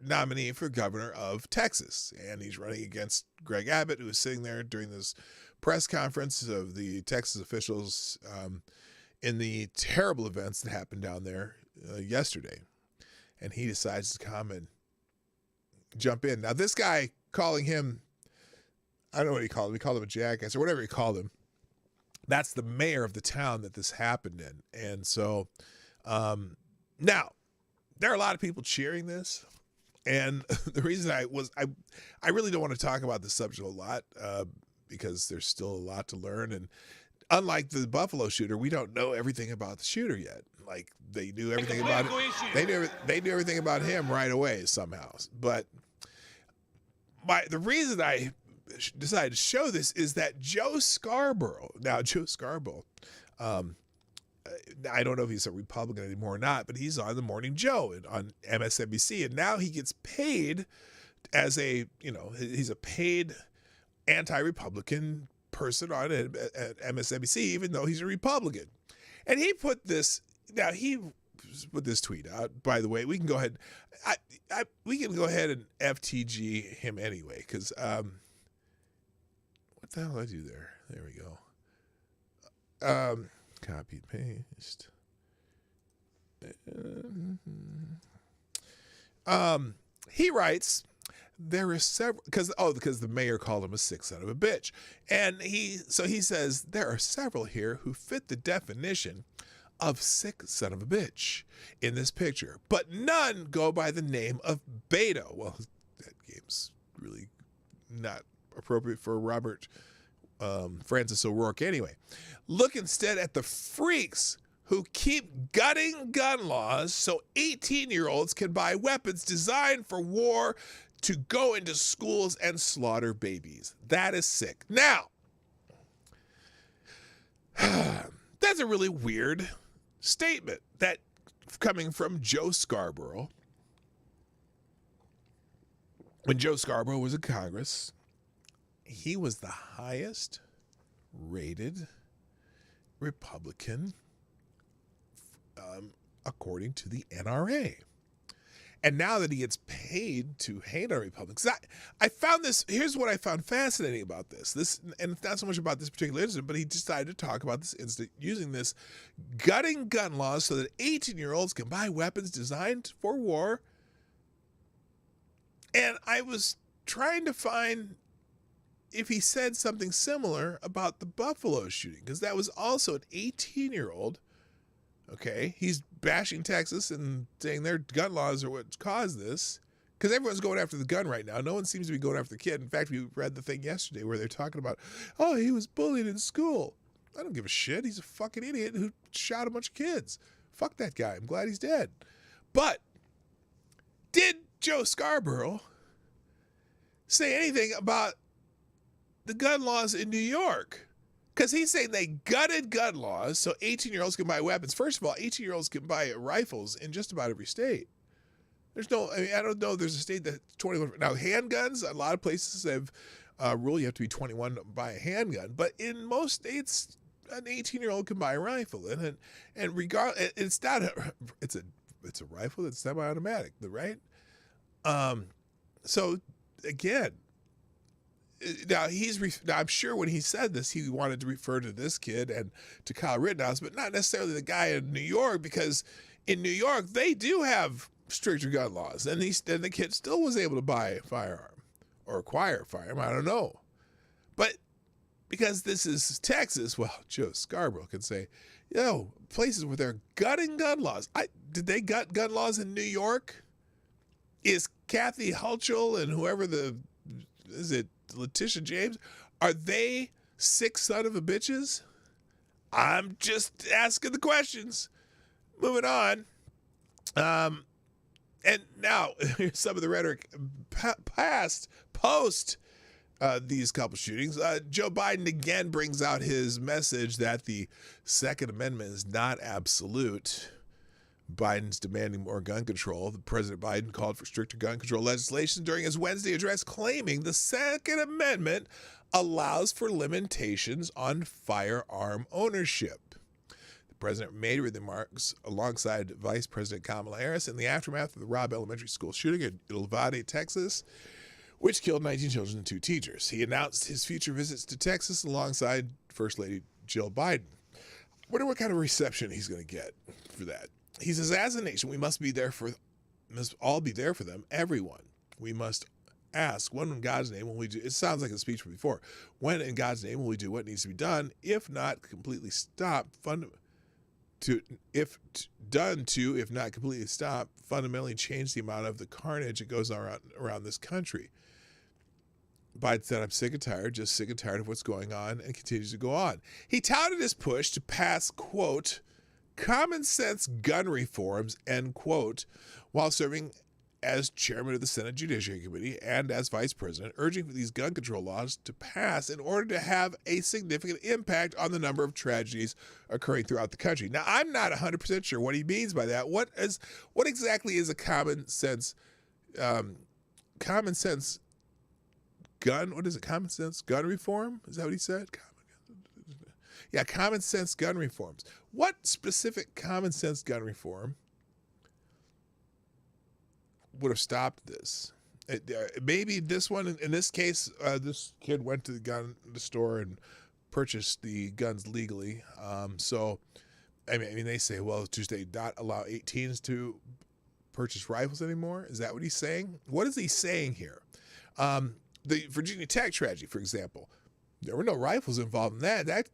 B: nominee for governor of Texas. And he's running against Greg Abbott, who was sitting there during this press conference of the Texas officials in the terrible events that happened down there yesterday. And he decides to come and jump in. Now, this guy calling him, I don't know what he called him. He called him a jackass or whatever he called him. That's the mayor of the town that this happened in. And so now there are a lot of people cheering this. And the reason I really don't want to talk about this subject a lot because there's still a lot to learn. And unlike the Buffalo shooter, we don't know everything about the shooter yet. Like they knew everything about it. They knew everything about him right away somehow. But the reason I decided to show this is that Joe Scarborough, I don't know if he's a Republican anymore or not, but he's on the Morning Joe on MSNBC, and now he gets paid as he's a paid anti-Republican person on at MSNBC, even though he's a Republican. And he put this now he put this tweet out. By the way, we can go ahead. We can go ahead and FTG him anyway, because what the hell did I do there? There we go. Copy paste. He writes, there are several, because the mayor called him a sick son of a bitch. And he says, there are several here who fit the definition of sick son of a bitch in this picture, but none go by the name of Beto. Well, that game's really not appropriate for Robert Francis O'Rourke anyway. Look instead at the freaks who keep gutting gun laws so 18-year-olds can buy weapons designed for war to go into schools and slaughter babies. That is sick. Now, that's a really weird statement that coming from Joe Scarborough. When Joe Scarborough was in Congress, he was the highest rated Republican according to the NRA. And now that he gets paid to hate on Republicans, I found this, here's what I found fascinating about this, and it's not so much about this particular incident, but he decided to talk about this incident using this gutting gun laws so that 18-year-olds can buy weapons designed for war. And I was trying to find if he said something similar about the Buffalo shooting, because that was also an 18-year-old. Okay, he's bashing Texas and saying their gun laws are what caused this, because everyone's going after the gun right now. No one seems to be going after the kid. In fact, we read the thing yesterday where they're talking about, oh, he was bullied in school. I don't give a shit. He's a fucking idiot who shot a bunch of kids. Fuck that guy. I'm glad he's dead. But did Joe Scarborough say anything about the gun laws in New York? Because he's saying they gutted gun laws so 18-year-olds can buy weapons. First of all, 18-year-olds can buy rifles in just about every state. I don't know if there's a state that's 21. Now, handguns, a lot of places have rule you have to be 21 to buy a handgun. But in most states, an 18-year-old can buy a rifle. And it's not it's a rifle that's semi-automatic, right? So, again, now I'm sure when he said this, he wanted to refer to this kid and to Kyle Rittenhouse, but not necessarily the guy in New York, because in New York they do have stricter gun laws, and the kid still was able to buy a firearm or acquire a firearm. I don't know, but because this is Texas, well, Joe Scarborough can say, places where they're gutting gun laws. Did they gut gun laws in New York? Is Kathy Hochul and whoever is it Letitia James, are they sick son of a bitches? I'm just asking the questions. Moving on. And now here's some of the rhetoric post these couple shootings. Joe Biden again brings out his message that the Second Amendment is not absolute. Biden's demanding more gun control. President Biden called for stricter gun control legislation during his Wednesday address, claiming the Second Amendment allows for limitations on firearm ownership. The president made remarks alongside Vice President Kamala Harris in the aftermath of the Robb Elementary School shooting in Uvalde, Texas, which killed 19 children and 2 teachers. He announced his future visits to Texas alongside First Lady Jill Biden. I wonder what kind of reception he's going to get for that. He says, as a nation, we must all be there for them, everyone. We must ask, when in God's name will we do, it sounds like a speech from before, when in God's name will we do what needs to be done, if not completely stop, if not completely stop, fundamentally change the amount of the carnage that goes around this country. Biden said, I'm sick and tired of what's going on, and continues to go on. He touted his push to pass, quote, common sense gun reforms, end quote, while serving as chairman of the Senate Judiciary Committee and as vice president, urging for these gun control laws to pass in order to have a significant impact on the number of tragedies occurring throughout the country. Now, I'm not 100% sure what he means by that. What exactly is a common sense gun? What is it? Common sense gun reform? Is that what he said? Yeah, common sense gun reforms. What specific common sense gun reform would have stopped this? Maybe this one, in this case, this kid went to the store and purchased the guns legally. So, I mean, they say, well, just they not allow 18s to purchase rifles anymore. Is that what he's saying? What is he saying here? The Virginia Tech tragedy, for example, there were no rifles involved in that. That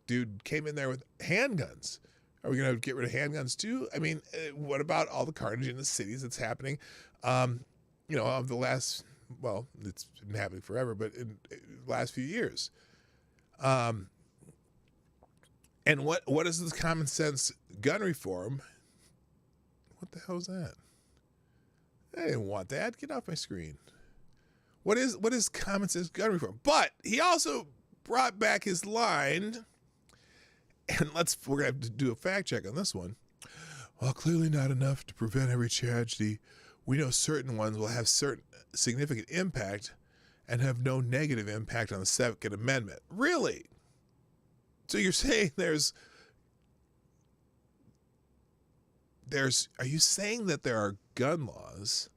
B: dude came in there with handguns. Are we going to get rid of handguns too? I mean, what about all the carnage in the cities that's happening? Of the last, well, it's been happening forever, but in the last few years. And what is this common sense gun reform? What the hell is that? I didn't want that. Get off my screen. What is common sense gun reform? But he also brought back his line, and we're gonna have to do a fact check on this one. While clearly not enough to prevent every tragedy, we know certain ones will have certain significant impact and have no negative impact on the Second Amendment. Really? So you're saying are you saying that there are gun laws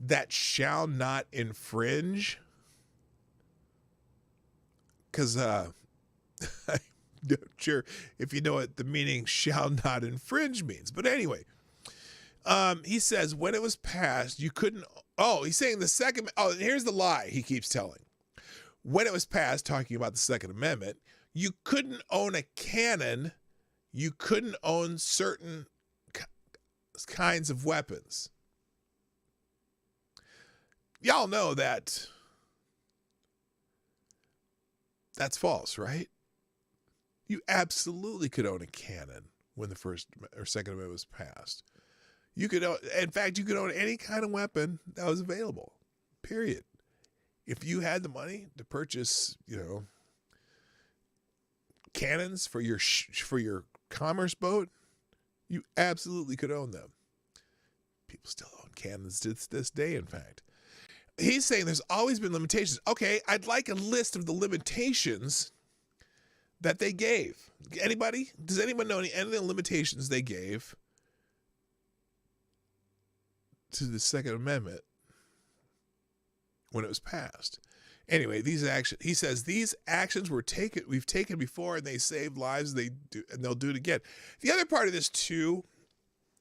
B: that shall not infringe? Because I'm not sure if you know what the meaning shall not infringe means. But anyway, he says when it was passed, you couldn't. Oh, he's saying the second. Oh, here's the lie he keeps telling. When it was passed, talking about the Second Amendment, you couldn't own a cannon. You couldn't own certain kinds of weapons. Y'all know that that's false, right? You absolutely could own a cannon when the First or Second Amendment was passed. You could own, in fact, you could own any kind of weapon that was available, period. If you had the money to purchase, cannons for your commerce boat, you absolutely could own them. People still own cannons to this day, in fact. He's saying there's always been limitations. Okay, I'd like a list of the limitations that they gave. Anybody? Does anyone know any of the limitations they gave to the Second Amendment when it was passed? Anyway, he says these actions we've taken before, and they saved lives. And they'll do it again. The other part of this too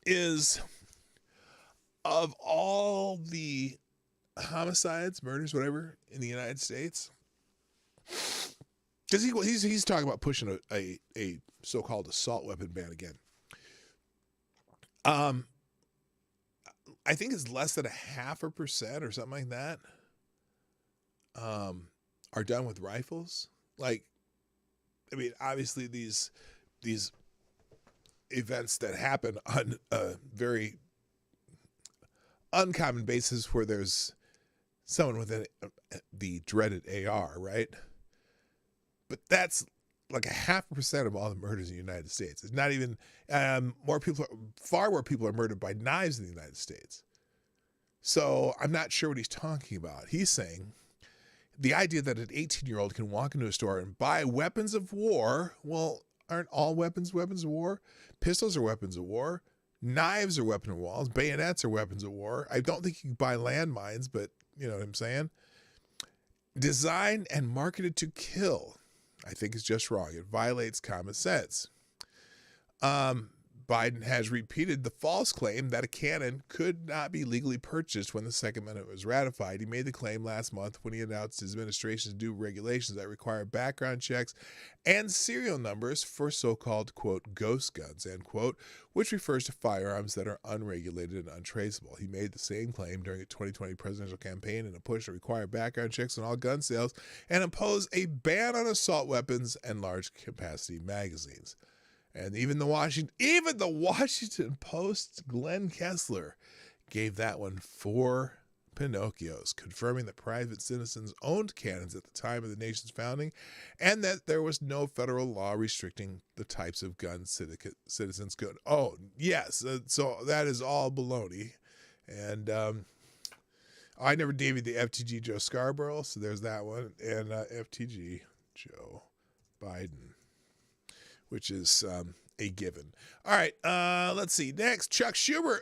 B: is, of all the homicides, murders, whatever, in the United States, because he's talking about pushing a so-called assault weapon ban again. I think it's less than 0.5% or something like that. Are done with rifles. Like, I mean, obviously these events that happen on a very uncommon basis where there's someone with the dreaded AR, right? But that's like 0.5% of all the murders in the United States. It's not even far more people are murdered by knives in the United States. So I'm not sure what he's talking about. He's saying the idea that an 18-year-old can walk into a store and buy weapons of war. Well, aren't all weapons of war? Pistols are weapons of war. Knives are weapons of war. Bayonets are weapons of war. I don't think you can buy landmines, but you know what I'm saying? Designed and marketed to kill, I think is just wrong. It violates common sense. Biden has repeated the false claim that a cannon could not be legally purchased when the Second Amendment was ratified. He made the claim last month when he announced his administration's new regulations that require background checks and serial numbers for so-called, quote, ghost guns, end quote, which refers to firearms that are unregulated and untraceable. He made the same claim during a 2020 presidential campaign in a push to require background checks on all gun sales and impose a ban on assault weapons and large-capacity magazines. And even the Washington Post's Glenn Kessler gave that one 4 Pinocchios, confirming that private citizens owned cannons at the time of the nation's founding and that there was no federal law restricting the types of guns citizens could own. Yes, so that is all baloney. And I never gave you the FTG Joe Scarborough, so there's that one. And FTG Joe Biden. which is a given. All right, let's see. Next, Chuck Schumer.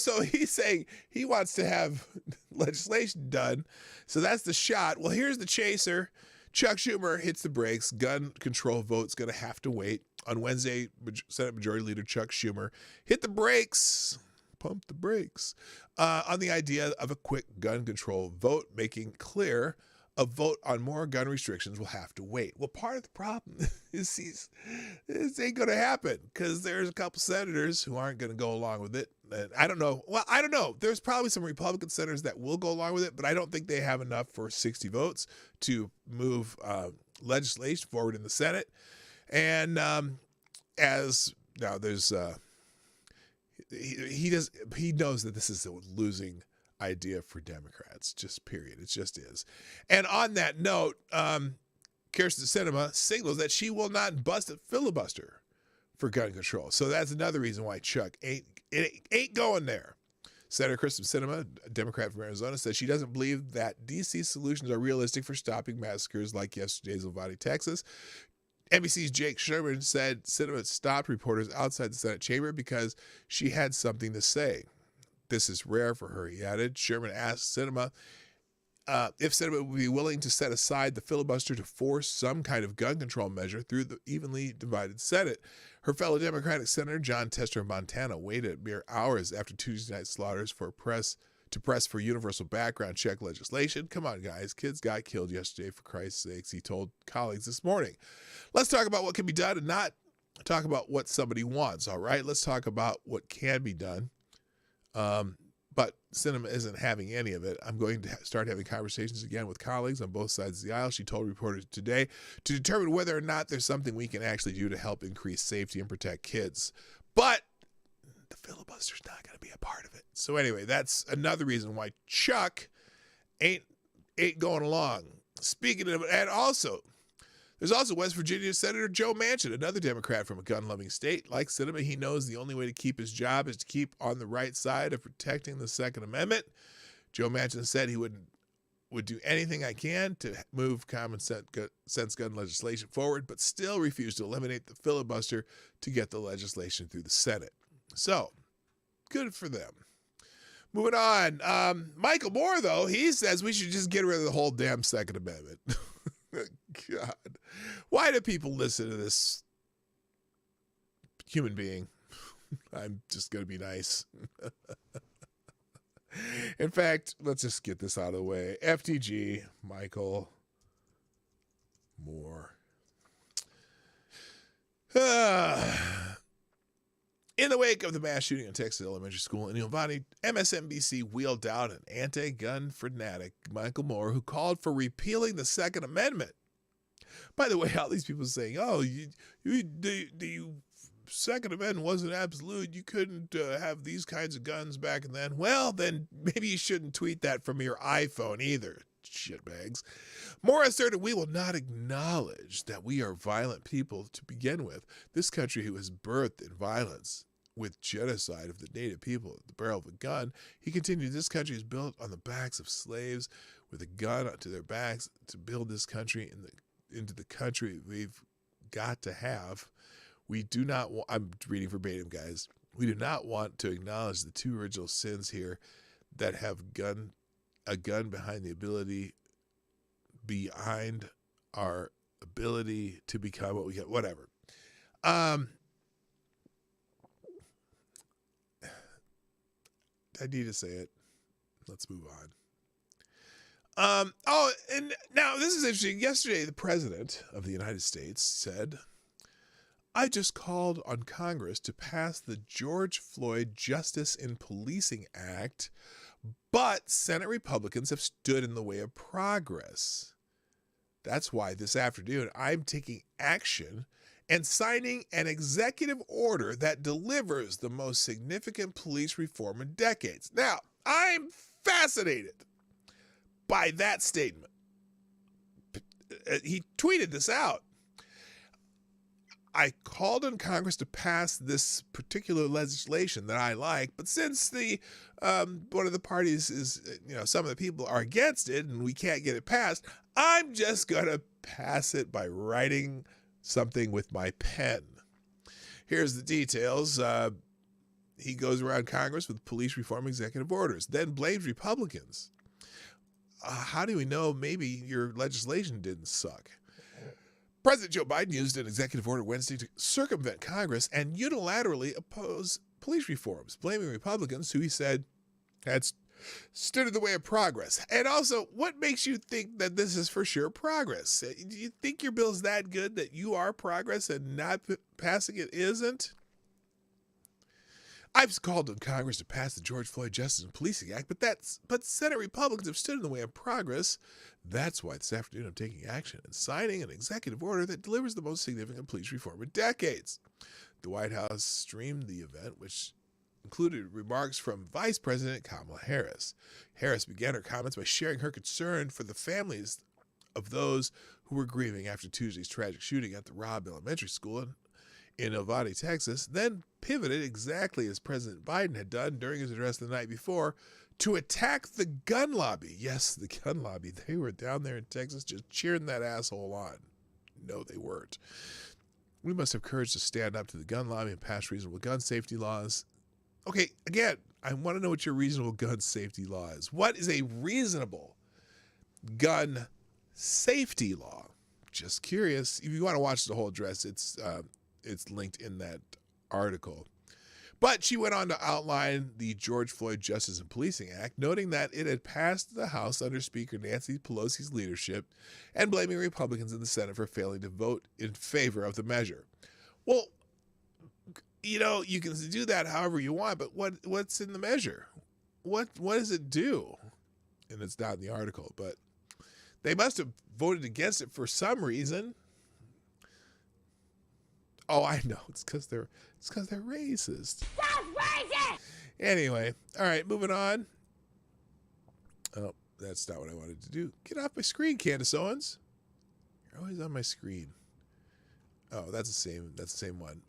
B: So he's saying he wants to have legislation done. So that's the shot. Well, here's the chaser. Chuck Schumer hits the brakes. Gun control vote's going to have to wait. On Wednesday, Senate Majority Leader Chuck Schumer hit the brakes, pumped the brakes, on the idea of a quick gun control vote, making clear a vote on more gun restrictions will have to wait. Well, part of the problem is this ain't going to happen because there's a couple senators who aren't going to go along with it. And I don't know. Well, I don't know. There's probably some Republican senators that will go along with it, but I don't think they have enough for 60 votes to move legislation forward in the Senate. And as now there's he knows that this is a losing idea for Democrats, just period. It just is. And on that note, Kyrsten Sinema signals that she will not bust a filibuster for gun control. So that's another reason why Chuck ain't going there. Senator Kyrsten Sinema, a Democrat from Arizona, says she doesn't believe that D.C. solutions are realistic for stopping massacres like yesterday's Uvalde, Texas. NBC's Jake Sherman said Sinema stopped reporters outside the Senate chamber because she had something to say. This is rare for her, he added. Sherman asked Sinema if Sinema would be willing to set aside the filibuster to force some kind of gun control measure through the evenly divided Senate. Her fellow Democratic Senator John Tester of Montana waited mere hours after Tuesday night slaughters to press for universal background check legislation. Come on, guys. Kids got killed yesterday, for Christ's sakes, he told colleagues this morning. Let's talk about what can be done and not talk about what somebody wants, all right? Let's talk about what can be done. But Sinema isn't having any of it. I'm going to start having conversations again with colleagues on both sides of the aisle, she told reporters today, to determine whether or not there's something we can actually do to help increase safety and protect kids. But the filibuster's not going to be a part of it. So anyway, that's another reason why Chuck ain't going along. Speaking of, and also, there's also West Virginia Senator Joe Manchin, another Democrat from a gun-loving state. Like Sinema, he knows the only way to keep his job is to keep on the right side of protecting the Second Amendment. Joe Manchin said he would do anything I can to move common sense gun legislation forward, but still refused to eliminate the filibuster to get the legislation through the Senate. So, good for them. Moving on. Michael Moore, though, he says we should just get rid of the whole damn Second Amendment. God. Why do people listen to this human being? I'm just going to be nice. In fact, let's just get this out of the way. FTG, Michael Moore. In the wake of the mass shooting in Texas elementary school in Uvalde, MSNBC wheeled out an anti-gun fanatic, Michael Moore, who called for repealing the Second Amendment. By the way, all these people saying, "Oh, the Second Amendment wasn't absolute. You couldn't have these kinds of guns back then." Well, then maybe you shouldn't tweet that from your iPhone either, shitbags. Moore asserted, "We will not acknowledge that we are violent people to begin with. This country who was birthed in violence with genocide of the native people at the barrel of a gun." He continued, "This country is built on the backs of slaves with a gun to their backs to build this country into the country we've got to have. We do not want," I'm reading verbatim, guys, "we do not want to acknowledge the two original sins here that have a gun behind our ability to become what we get," whatever. I need to say it. Let's move on. And now this is interesting. Yesterday, the President of the United States said, "I just called on Congress to pass the George Floyd Justice in Policing Act, but Senate Republicans have stood in the way of progress. That's why this afternoon I'm taking action and signing an executive order that delivers the most significant police reform in decades." Now, I'm fascinated by that statement. He tweeted this out. "I called on Congress to pass this particular legislation that I like, but since the one of the parties is, some of the people are against it and we can't get it passed, I'm just going to pass it by writing something with my pen." Here's the details. He goes around Congress with police reform executive orders, then blames Republicans. How do we know maybe your legislation didn't suck? President Joe Biden used an executive order Wednesday to circumvent Congress and unilaterally oppose police reforms, blaming Republicans who he said had stood in the way of progress. And also, what makes you think that this is for sure progress? Do you think your bill's that good that you are progress and not passing it isn't? I've called on Congress to pass the George Floyd Justice and Policing Act, but Senate Republicans have stood in the way of progress. That's why this afternoon I'm taking action and signing an executive order that delivers the most significant police reform in decades. The White House streamed the event, which included remarks from Vice President Kamala Harris. Harris began her comments by sharing her concern for the families of those who were grieving after Tuesday's tragic shooting at the Robb Elementary School in Uvalde, Texas, then pivoted exactly as President Biden had done during his address the night before to attack the gun lobby. Yes, the gun lobby. They were down there in Texas just cheering that asshole on. No, they weren't. We must have courage to stand up to the gun lobby and pass reasonable gun safety laws. Okay, again, I want to know what your reasonable gun safety law is. What is a reasonable gun safety law? Just curious. If you want to watch the whole address, it's linked in that article. But she went on to outline the George Floyd Justice and Policing Act, noting that it had passed the House under Speaker Nancy Pelosi's leadership and blaming Republicans in the Senate for failing to vote in favor of the measure. Well, you know, you can do that however you want, but what's in the measure? What does it do? And it's not in the article, but they must have voted against it for some reason. Oh, I know. It's because they're racist. That's racist! Anyway, all right, moving on. Oh, that's not what I wanted to do. Get off my screen, Candace Owens. You're always on my screen. Oh, that's the same one.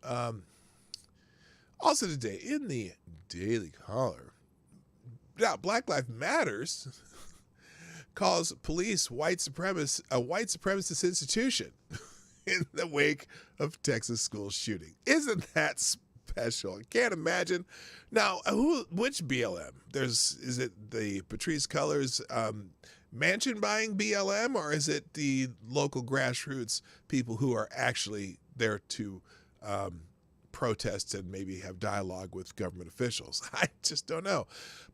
B: Also today, in the Daily Caller, now Black Lives Matters calls police a white supremacist institution in the wake of Texas school shooting. Isn't that special? I can't imagine. Now, which BLM? Is it the Patrisse Cullors Manchin buying BLM, or is it the local grassroots people who are actually there to protest and maybe have dialogue with government officials? I just don't know.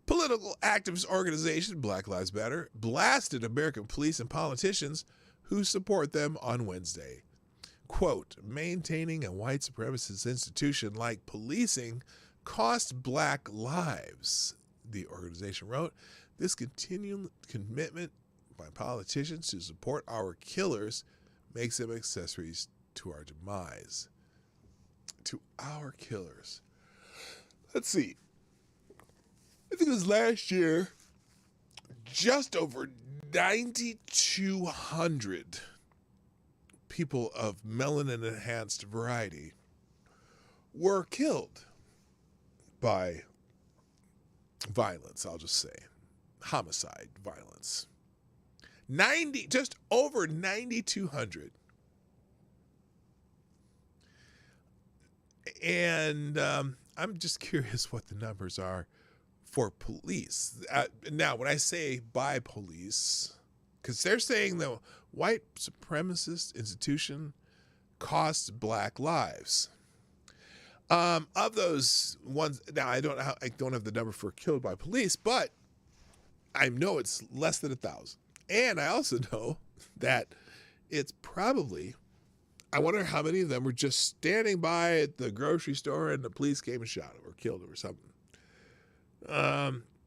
B: Political activist organization Black Lives Matter blasted American police and politicians who support them on Wednesday. Quote, maintaining a white supremacist institution like policing cost Black lives, the organization wrote. This continued commitment by politicians to support our killers makes them accessories to our demise. To our killers. Let's see. I think it was last year, just over 9,200 people of melanin-enhanced variety were killed by violence, I'll just say. Homicide violence. Just over 9,200. And I'm just curious what the numbers are for police. Now, when I say by police, because they're saying the white supremacist institution costs Black lives. Of those ones, now I don't have the number for killed by police, but I know it's less than 1,000. And I also know that it's probably, I wonder how many of them were just standing by at the grocery store and the police came and shot him or killed him or something.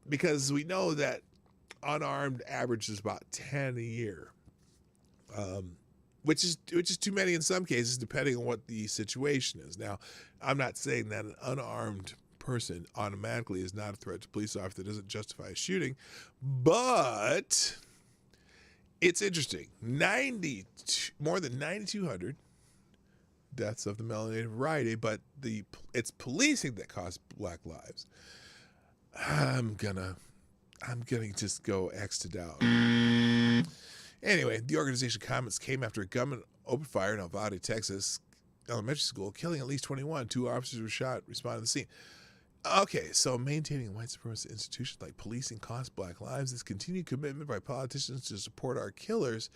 B: Because we know that unarmed average is about 10 a year, which is too many in some cases, depending on what the situation is. Now, I'm not saying that an unarmed person automatically is not a threat to police officer that doesn't justify a shooting, but it's interesting. More than 9,200 deaths of the melanated variety, but it's policing that costs Black lives. I'm gonna just go X'd out. Anyway, the organization comments came after a gunman opened fire in Uvalde, Texas, elementary school, killing at least 21. 2 officers were shot, responding to the scene. Okay, so maintaining white supremacist institutions like policing cost black lives. This continued commitment by politicians to support our killers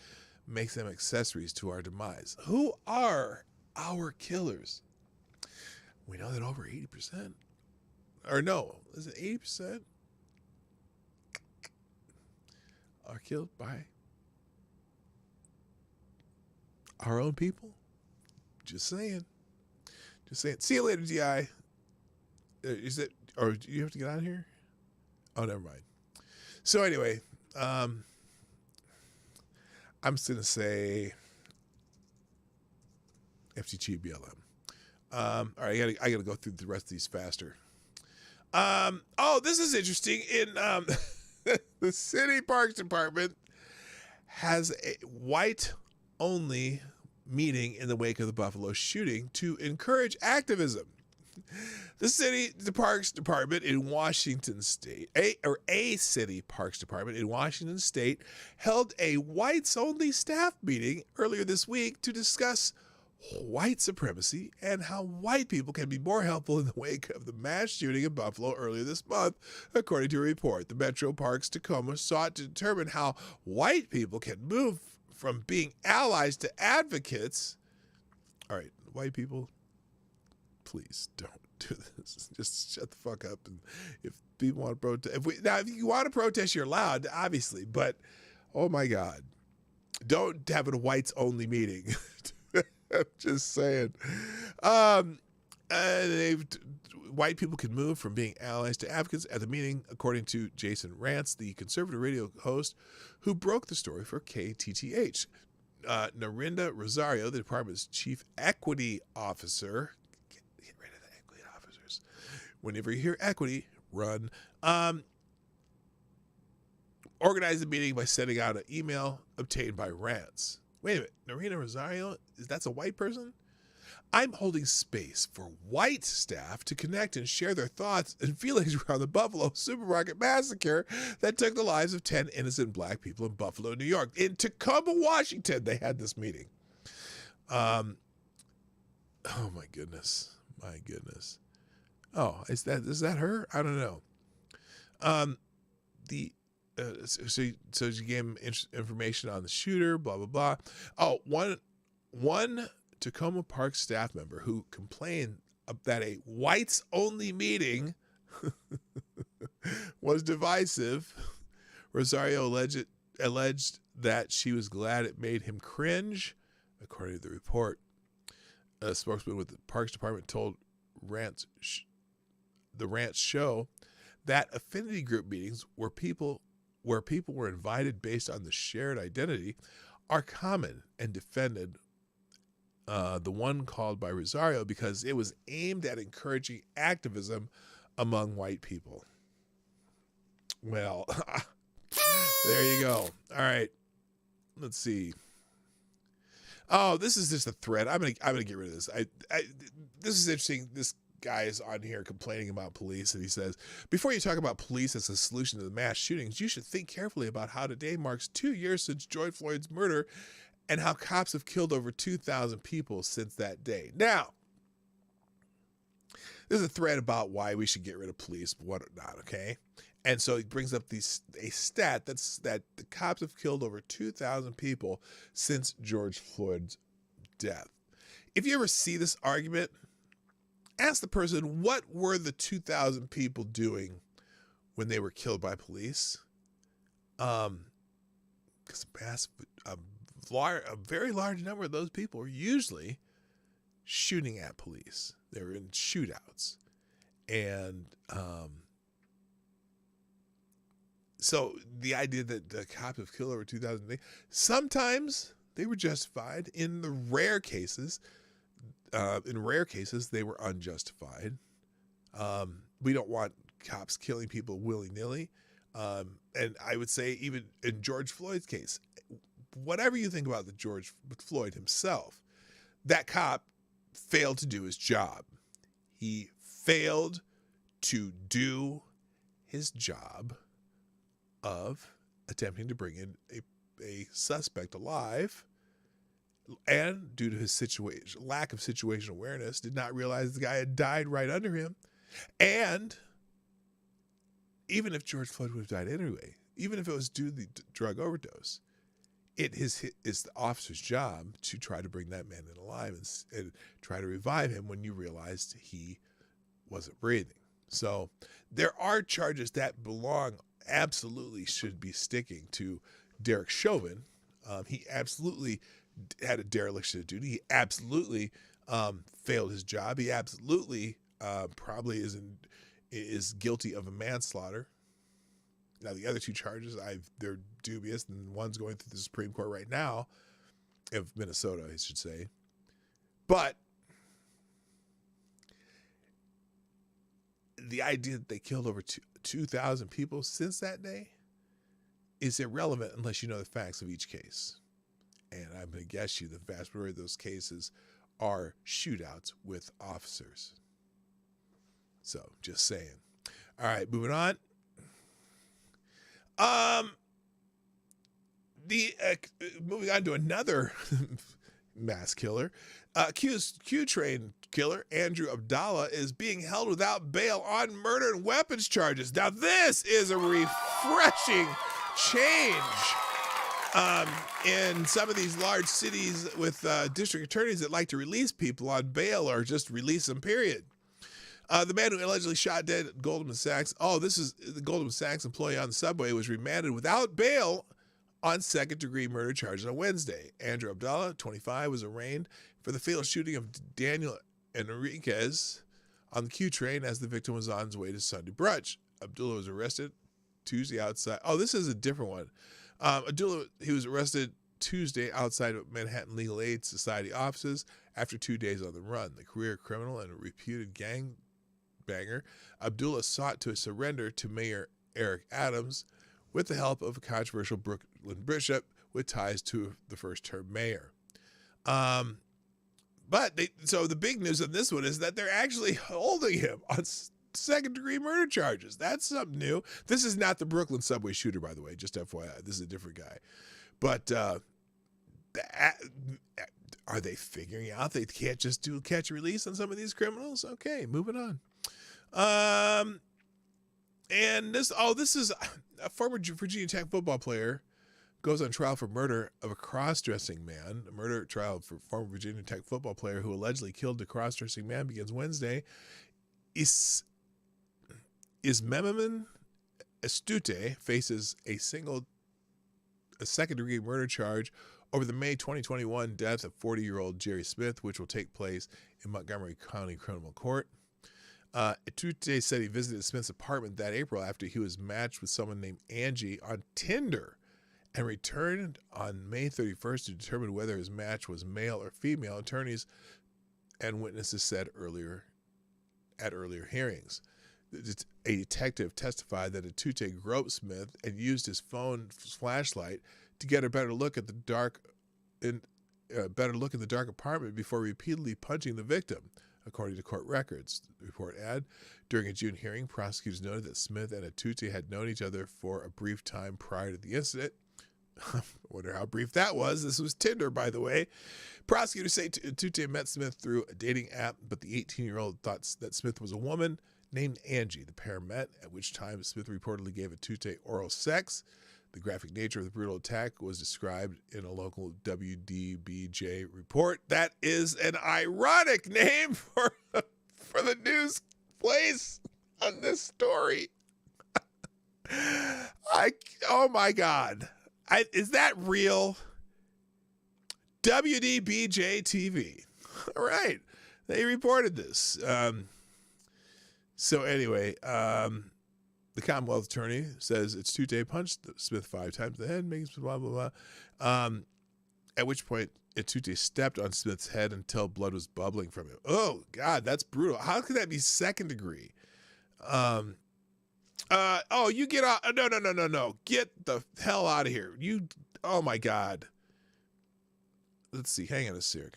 B: makes them accessories to our demise. Who are our killers? We know that over 80%, or no, is it 80%? Are killed by our own people. Just saying. See you later, DI. Is it, or do you have to get on here? Oh, never mind. So anyway, I'm just gonna say FTG BLM. All right, I gotta go through the rest of these faster. Oh, this is interesting. In the city parks department has a white-only meeting in the wake of the Buffalo shooting to encourage activism. The city parks department in Washington State, a city parks department in Washington State, held a whites-only staff meeting earlier this week to discuss white supremacy and how white people can be more helpful in the wake of the mass shooting in Buffalo earlier this month, according to a report. The Metro Parks Tacoma sought to determine how white people can move from being allies to advocates. All right, white people, please don't do this. Just shut the fuck up. And if people want to protest, if you want to protest, you're allowed, obviously. But oh my God, don't have a whites only meeting. I'm just saying. White people can move from being allies to advocates at the meeting, according to Jason Rantz, the conservative radio host who broke the story for KTTH. Narinda Rosario, the department's chief equity officer, get rid of the equity officers. Whenever you hear equity, run. Organized the meeting by sending out an email obtained by Rantz. Wait a minute, Narinda Rosario, that's a white person? I'm holding space for white staff to connect and share their thoughts and feelings around the Buffalo supermarket massacre that took the lives of 10 innocent black people in Buffalo, New York. In Tacoma, Washington, they had this meeting. Oh my goodness. My goodness. Oh, is that her? I don't know. So she gave him information on the shooter, blah, blah, blah. Oh, one Tacoma Park staff member who complained that a whites-only meeting was divisive. Rosario alleged that she was glad it made him cringe, according to the report. A spokesman with the Parks Department told the Rantz show that affinity group meetings where people were invited based on the shared identity are common, and defended the one called by Rosario because it was aimed at encouraging activism among white people. Well, there you go. All right, let's see. Oh, this is just a thread. I'm gonna get rid of this. This is interesting. This guy is on here complaining about police, and he says, before you talk about police as a solution to the mass shootings, you should think carefully about how today marks 2 years since George Floyd's murder and how cops have killed over 2,000 people since that day. Now, there's a thread about why we should get rid of police, what not, okay? And so he brings up a stat that the cops have killed over 2,000 people since George Floyd's death. If you ever see this argument, ask the person, what were the 2,000 people doing when they were killed by police? Because a very large number of those people are usually shooting at police. They were in shootouts. And so the idea that the cops have killed over 2,000, sometimes they were justified. In the rare cases, they were unjustified. We don't want cops killing people willy-nilly. And I would say even in George Floyd's case, whatever you think about the George Floyd himself, that cop failed to do his job. He failed to do his job of attempting to bring in a suspect alive, and due to his lack of situational awareness, did not realize the guy had died right under him. And even if George Floyd would have died anyway, even if it was due to the drug overdose, it is the officer's job to try to bring that man in alive and try to revive him when you realized he wasn't breathing. So there are charges that absolutely should be sticking to Derek Chauvin. He absolutely had a dereliction of duty. He absolutely failed his job. He absolutely probably is guilty of a manslaughter. Now the other two charges, they're dubious, and one's going through the Supreme Court right now, of Minnesota, I should say. But the idea that they killed over 2,000 people since that day is irrelevant unless you know the facts of each case. And I'm going to guess you the vast majority of those cases are shootouts with officers. So, just saying. All right, moving on. Moving on to another mass killer. Q-train killer Andrew Abdallah is being held without bail on murder and weapons charges. Now, this is a refreshing change. In some of these large cities with district attorneys that like to release people on bail or just release them, period. The man who allegedly shot dead at Goldman Sachs, this is the Goldman Sachs employee on the subway, was remanded without bail on second-degree murder charges on Wednesday. Andrew Abdallah, 25, was arraigned for the fatal shooting of Daniel Enriquez on the Q train as the victim was on his way to Sunday brunch. Abdullah was arrested Tuesday outside. Oh, this is a different one. He was arrested Tuesday outside of Manhattan Legal Aid Society offices after 2 days on the run. The career criminal and a reputed gangbanger, Abdullah sought to surrender to Mayor Eric Adams with the help of a controversial Brooklyn bishop with ties to the first-term mayor. So the big news on this one is that they're actually holding him on second-degree murder charges. That's something new. This is not the Brooklyn subway shooter, by the way, just FYI. This is a different guy. But are they figuring out they can't just do catch and release on some of these criminals? Okay, moving on. And this is a former Virginia Tech football player goes on trial for murder of a cross-dressing man. A murder trial for former Virginia Tech football player who allegedly killed the cross-dressing man begins Wednesday. Ismeniman Estute faces a second-degree murder charge over the May 2021 death of 40-year-old Jerry Smith, which will take place in Montgomery County Criminal Court. Estute said he visited Smith's apartment that April after he was matched with someone named Angie on Tinder and returned on May 31st to determine whether his match was male or female. Attorneys and witnesses said at earlier hearings. A detective testified that Estute groped Smith and used his phone flashlight to get a better look at the dark apartment before repeatedly punching the victim, according to court records. The report added, during a June hearing, prosecutors noted that Smith and Estute had known each other for a brief time prior to the incident. I wonder how brief that was. This was Tinder, by the way. Prosecutors say Estute met Smith through a dating app, but the 18-year-old thought that Smith was a woman named Angie. The pair met, at which time Smith reportedly gave Estute oral sex. The graphic nature of the brutal attack was described in a local WDBJ report. That is an ironic name for the news place on this story. Oh my God. Is that real? WDBJ TV. All right. They reported this. So anyway, the Commonwealth attorney says Estute punched Smith 5 times in the head, making blah, blah, blah. At which point, Estute stepped on Smith's head until blood was bubbling from him. Oh, God, that's brutal. How could that be second degree? You get out. No. Get the hell out of here. Oh, my God. Let's see. Hang on a second.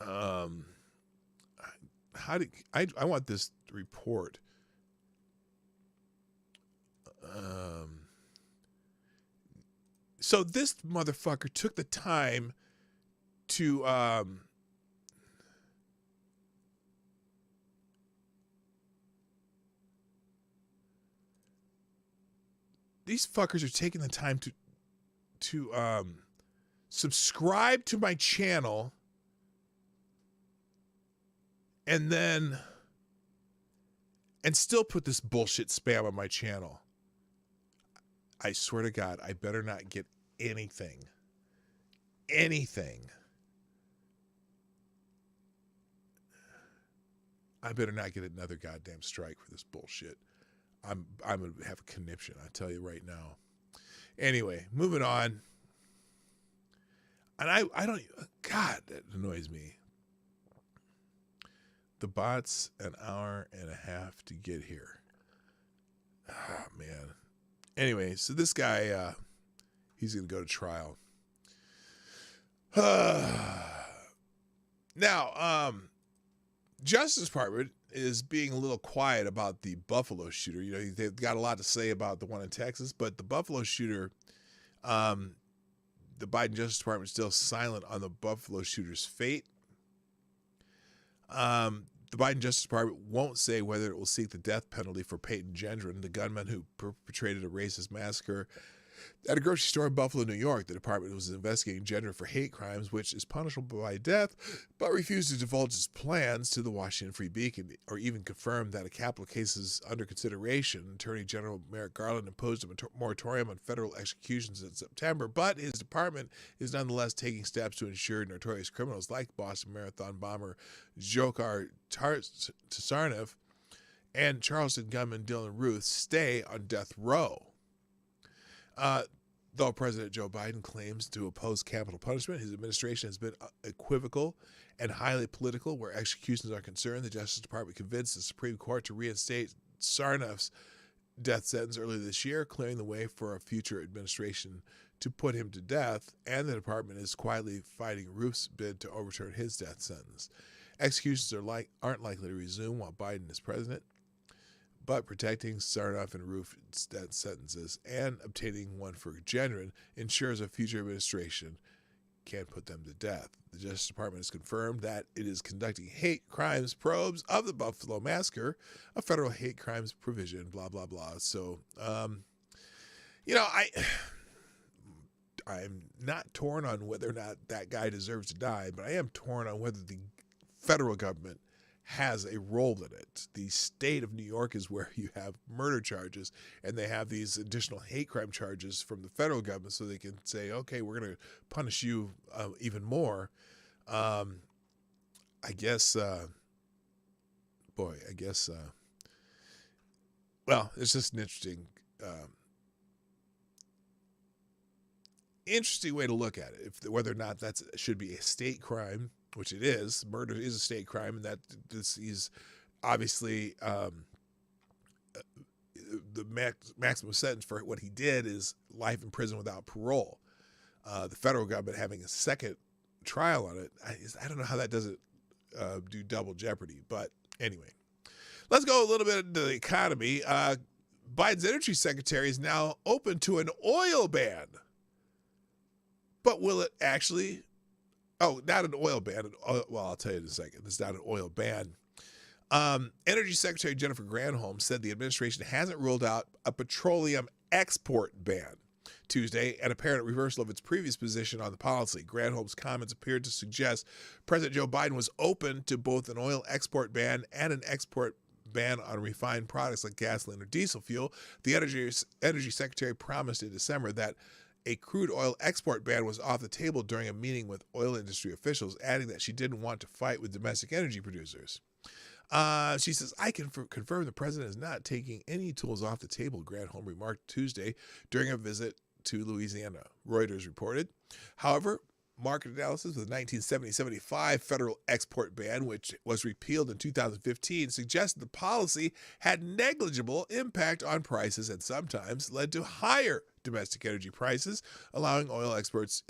B: I want this report. So this motherfucker took the time to these fuckers are taking the time to subscribe to my channel and still put this bullshit spam on my channel. I swear to God, I better not get anything. I better not get another goddamn strike for this bullshit. I'm going to have a conniption, I tell you right now. Anyway, moving on. And I don't, God, that annoys me. The bot's an hour and a half to get here. Oh, man. Anyway, so this guy, he's going to go to trial. Now, Justice Department is being a little quiet about the Buffalo shooter. You know, they've got a lot to say about the one in Texas, but the Buffalo shooter, the Biden Justice Department is still silent on the Buffalo shooter's fate. The Biden Justice Department won't say whether it will seek the death penalty for Peyton Gendron, the gunman who perpetrated a racist massacre at a grocery store in Buffalo, New York. The department was investigating Gendron for hate crimes, which is punishable by death, but refused to divulge its plans to the Washington Free Beacon or even confirm that a capital case is under consideration. Attorney General Merrick Garland imposed a moratorium on federal executions in September, but his department is nonetheless taking steps to ensure notorious criminals like Boston Marathon bomber Dzhokhar Tsarnaev and Charleston gunman Dylan Ruth stay on death row. Though President Joe Biden claims to oppose capital punishment, his administration has been equivocal and highly political where executions are concerned. The Justice Department convinced the Supreme Court to reinstate Tsarnaev's death sentence earlier this year, clearing the way for a future administration to put him to death, and the department is quietly fighting Ruth's bid to overturn his death sentence. Executions aren't likely to resume while Biden is president, but protecting Tsarnaev and Ruth's death sentences and obtaining one for Gendron ensures a future administration can't put them to death. The Justice Department has confirmed that it is conducting hate crimes probes of the Buffalo massacre, a federal hate crimes provision, blah, blah, blah. So, you know, I'm not torn on whether or not that guy deserves to die, but I am torn on whether the federal government has a role in it. The state of New York is where you have murder charges, and they have these additional hate crime charges from the federal government so they can say, okay, we're going to punish you even more. I guess, well, it's just an interesting way to look at it. Whether or not that should be a state crime, which it is. Murder is a state crime, and that this is obviously the maximum sentence for what he did is life in prison without parole. The federal government having a second trial on it, I don't know how that doesn't do double jeopardy. But anyway, let's go a little bit into the economy. Biden's energy secretary is now open to an oil ban. But will it actually... Oh, not an oil ban. Well, I'll tell you in a second. It's not an oil ban. Energy Secretary Jennifer Granholm said the administration hasn't ruled out a petroleum export ban Tuesday, an apparent reversal of its previous position on the policy. Granholm's comments appeared to suggest President Joe Biden was open to both an oil export ban and an export ban on refined products like gasoline or diesel fuel. The Energy Secretary promised in December that a crude oil export ban was off the table during a meeting with oil industry officials, adding that she didn't want to fight with domestic energy producers. She says, I can confirm the president is not taking any tools off the table, Granholm remarked Tuesday during a visit to Louisiana, Reuters reported. However, market analysis of the 1970-75 federal export ban, which was repealed in 2015, suggested the policy had negligible impact on prices and sometimes led to higher domestic energy prices, allowing oil exports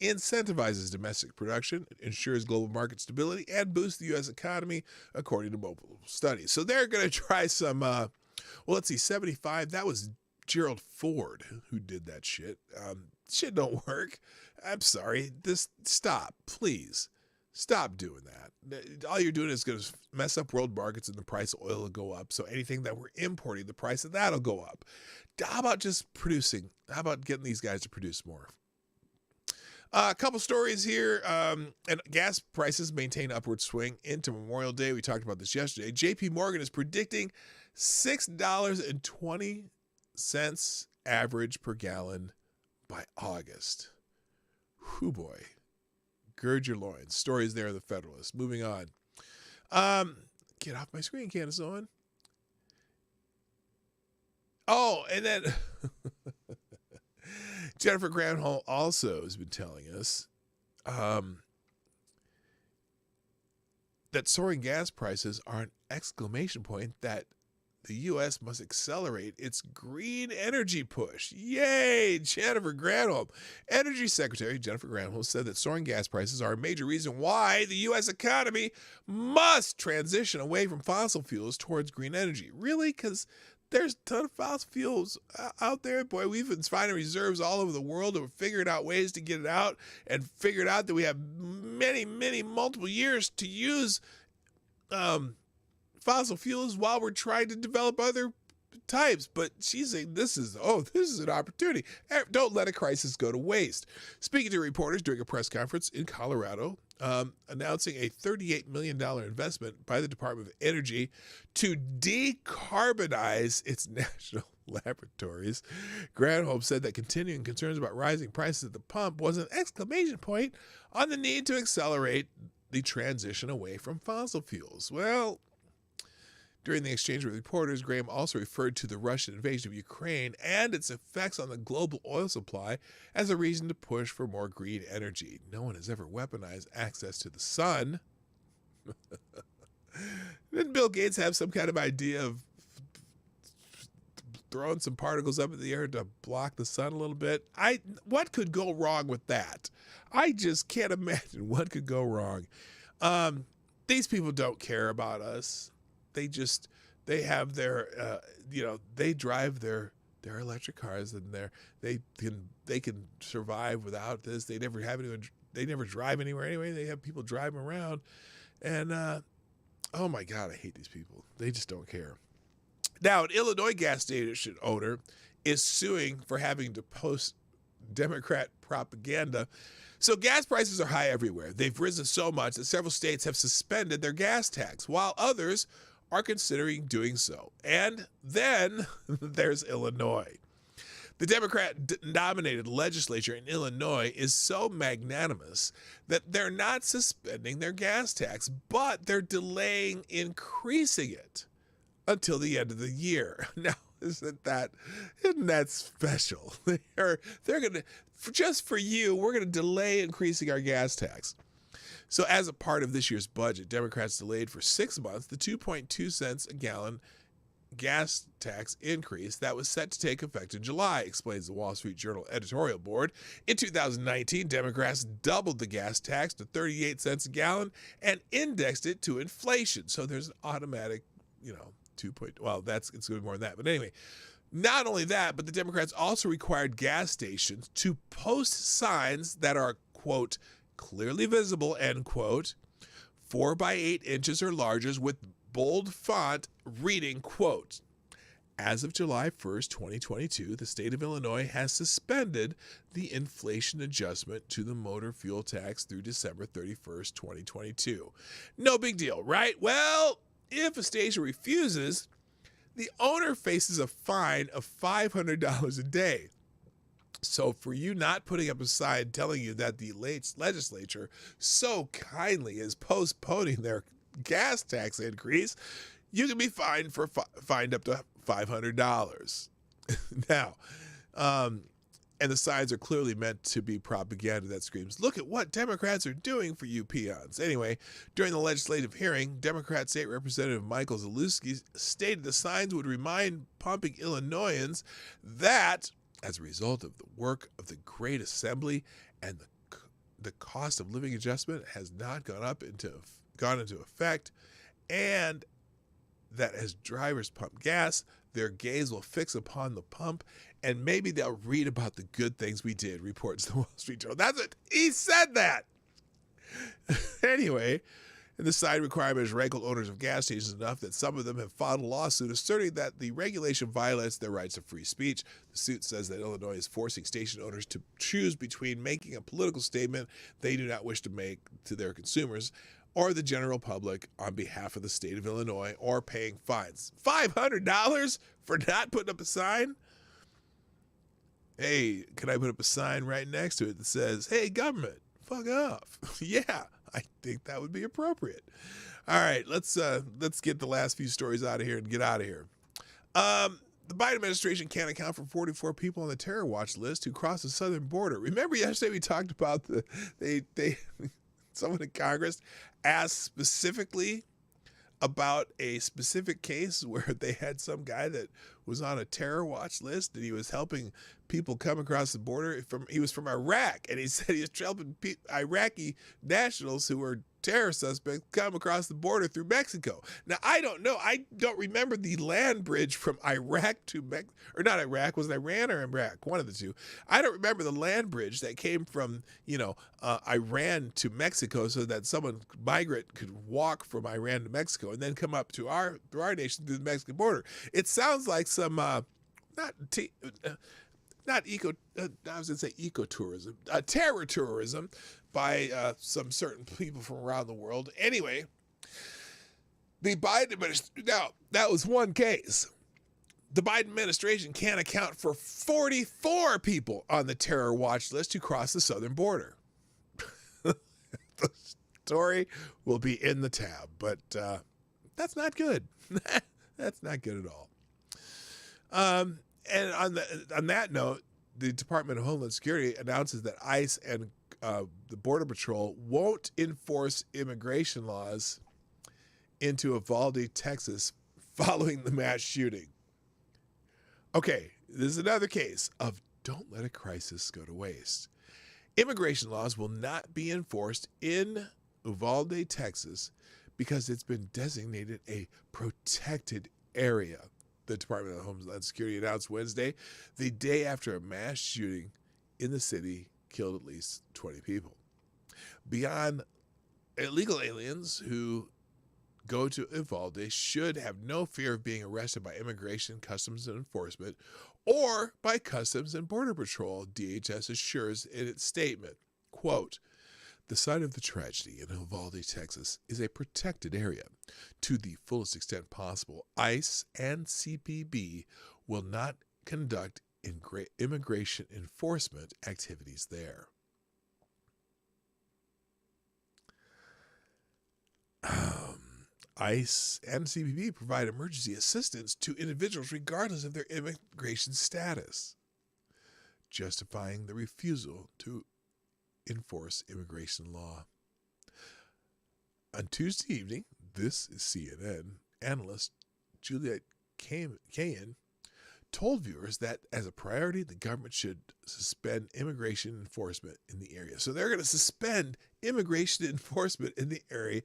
B: incentivizes domestic production, ensures global market stability, and boosts the U.S. economy, according to multiple studies. So they're going to try some, let's see, 75, that was Gerald Ford who did that shit. Shit don't work. I'm sorry. Stop, please. Stop doing that. All you're doing is going to mess up world markets and the price of oil will go up. So anything that we're importing, the price of that will go up. How about just producing? How about getting these guys to produce more? A couple stories here. And gas prices maintain upward swing into Memorial Day. We talked about this yesterday. JP Morgan is predicting $6.20 average per gallon by August. Whew, boy. Gird your loins. Stories there in the Federalist. Moving on. Get off my screen, Candace Owen. Oh, and then Jennifer Granholm also has been telling us that soaring gas prices are an exclamation point that the U.S. must accelerate its green energy push. Yay, Jennifer Granholm. Energy Secretary Jennifer Granholm said that soaring gas prices are a major reason why the U.S. economy must transition away from fossil fuels towards green energy. Really? Because there's a ton of fossil fuels out there. Boy, we've been finding reserves all over the world and we're figuring out ways to get it out and figured out that we have many, multiple years to use fossil fuels while we're trying to develop other types. But she's saying this is an opportunity. Don't let a crisis go to waste. Speaking to reporters during a press conference in Colorado, announcing a $38 million investment by the Department of Energy to decarbonize its national laboratories. Granholm said that continuing concerns about rising prices at the pump was an exclamation point on the need to accelerate the transition away from fossil fuels. Well, during the exchange with reporters, Graham also referred to the Russian invasion of Ukraine and its effects on the global oil supply as a reason to push for more green energy. No one has ever weaponized access to the sun. Didn't Bill Gates have some kind of idea of throwing some particles up in the air to block the sun a little bit? What could go wrong with that? I just can't imagine what could go wrong. These people don't care about us. They have their, they drive their electric cars and they can survive without this. They never drive anywhere anyway. They have people drive them around. And, oh my God, I hate these people. They just don't care. Now, an Illinois gas station owner is suing for having to post Democrat propaganda. So gas prices are high everywhere. They've risen so much that several states have suspended their gas tax, while others are considering doing so. And then there's Illinois. The Democrat-dominated legislature in Illinois is so magnanimous that they're not suspending their gas tax, but they're delaying increasing it until the end of the year. Now, isn't that special? They're going to, just for you, we're going to delay increasing our gas tax. So as a part of this year's budget, Democrats delayed for 6 months the 2.2 cents a gallon gas tax increase that was set to take effect in July, explains the Wall Street Journal editorial board. In 2019, Democrats doubled the gas tax to 38 cents a gallon and indexed it to inflation. So there's an automatic, it's going to be more than that. But anyway, not only that, but the Democrats also required gas stations to post signs that are, quote, clearly visible, end quote, 4 by 8 inches or larger with bold font reading, quote, as of July 1st, 2022, the state of Illinois has suspended the inflation adjustment to the motor fuel tax through December 31st, 2022. No big deal, right? Well, if a station refuses, the owner faces a fine of $500 a day. So for you not putting up a sign telling you that the legislature so kindly is postponing their gas tax increase, you can be fined up to $500. Now, and the signs are clearly meant to be propaganda that screams, look at what Democrats are doing for you peons. Anyway, during the legislative hearing, Democrat State Representative Michael Zalewski stated the signs would remind pumping Illinoisans that as a result of the work of the Great Assembly and the cost of living adjustment has not gone into effect, and that as drivers pump gas, their gaze will fix upon the pump, and maybe they'll read about the good things we did, reports the Wall Street Journal. That's it. He said that. Anyway, and the sign requirement has rankled owners of gas stations enough that some of them have filed a lawsuit asserting that the regulation violates their rights of free speech. The suit says that Illinois is forcing station owners to choose between making a political statement they do not wish to make to their consumers or the general public on behalf of the state of Illinois, or paying fines. $500 for not putting up a sign? Hey, can I put up a sign right next to it that says, hey, government, fuck off? Yeah, I think that would be appropriate. All right, let's get the last few stories out of here and get out of here. The Biden administration can't account for 44 people on the terror watch list who crossed the southern border. Remember yesterday we talked about someone in Congress asked specifically about a specific case where they had some guy that was on a terror watch list and he was helping people come across the border. He was from Iraq, and he said he was helping Iraqi nationals who were terror suspects come across the border through Mexico. Now, I don't know. I don't remember the land bridge from Iraq to Mexico. Or not Iraq. Was it Iran or Iraq? One of the two. I don't remember the land bridge that came from, Iran to Mexico so that migrant could walk from Iran to Mexico and then come up to our nation through the Mexican border. It sounds like some, ecotourism, terror tourism by some certain people from around the world. Anyway, the Biden administration, now that was one case. The Biden administration can't account for 44 people on the terror watch list who crossed the southern border. The story will be in the tab, but that's not good. That's not good at all. And on that note, the Department of Homeland Security announces that ICE and the Border Patrol won't enforce immigration laws into Uvalde, Texas, following the mass shooting. Okay, this is another case of don't let a crisis go to waste. Immigration laws will not be enforced in Uvalde, Texas, because it's been designated a protected area. The Department of Homeland Security announced Wednesday, the day after a mass shooting in the city killed at least 20 people. Beyond illegal aliens who go to Uvalde should have no fear of being arrested by Immigration, Customs and Enforcement or by Customs and Border Patrol, DHS assures in its statement. Quote, the site of the tragedy in Uvalde, Texas, is a protected area. To the fullest extent possible, ICE and CBP will not conduct immigration enforcement activities there. ICE and CBP provide emergency assistance to individuals regardless of their immigration status, justifying the refusal to enforce immigration law. On Tuesday evening, this is CNN, analyst Juliet Kayan told viewers that as a priority, the government should suspend immigration enforcement in the area. So they're going to suspend immigration enforcement in the area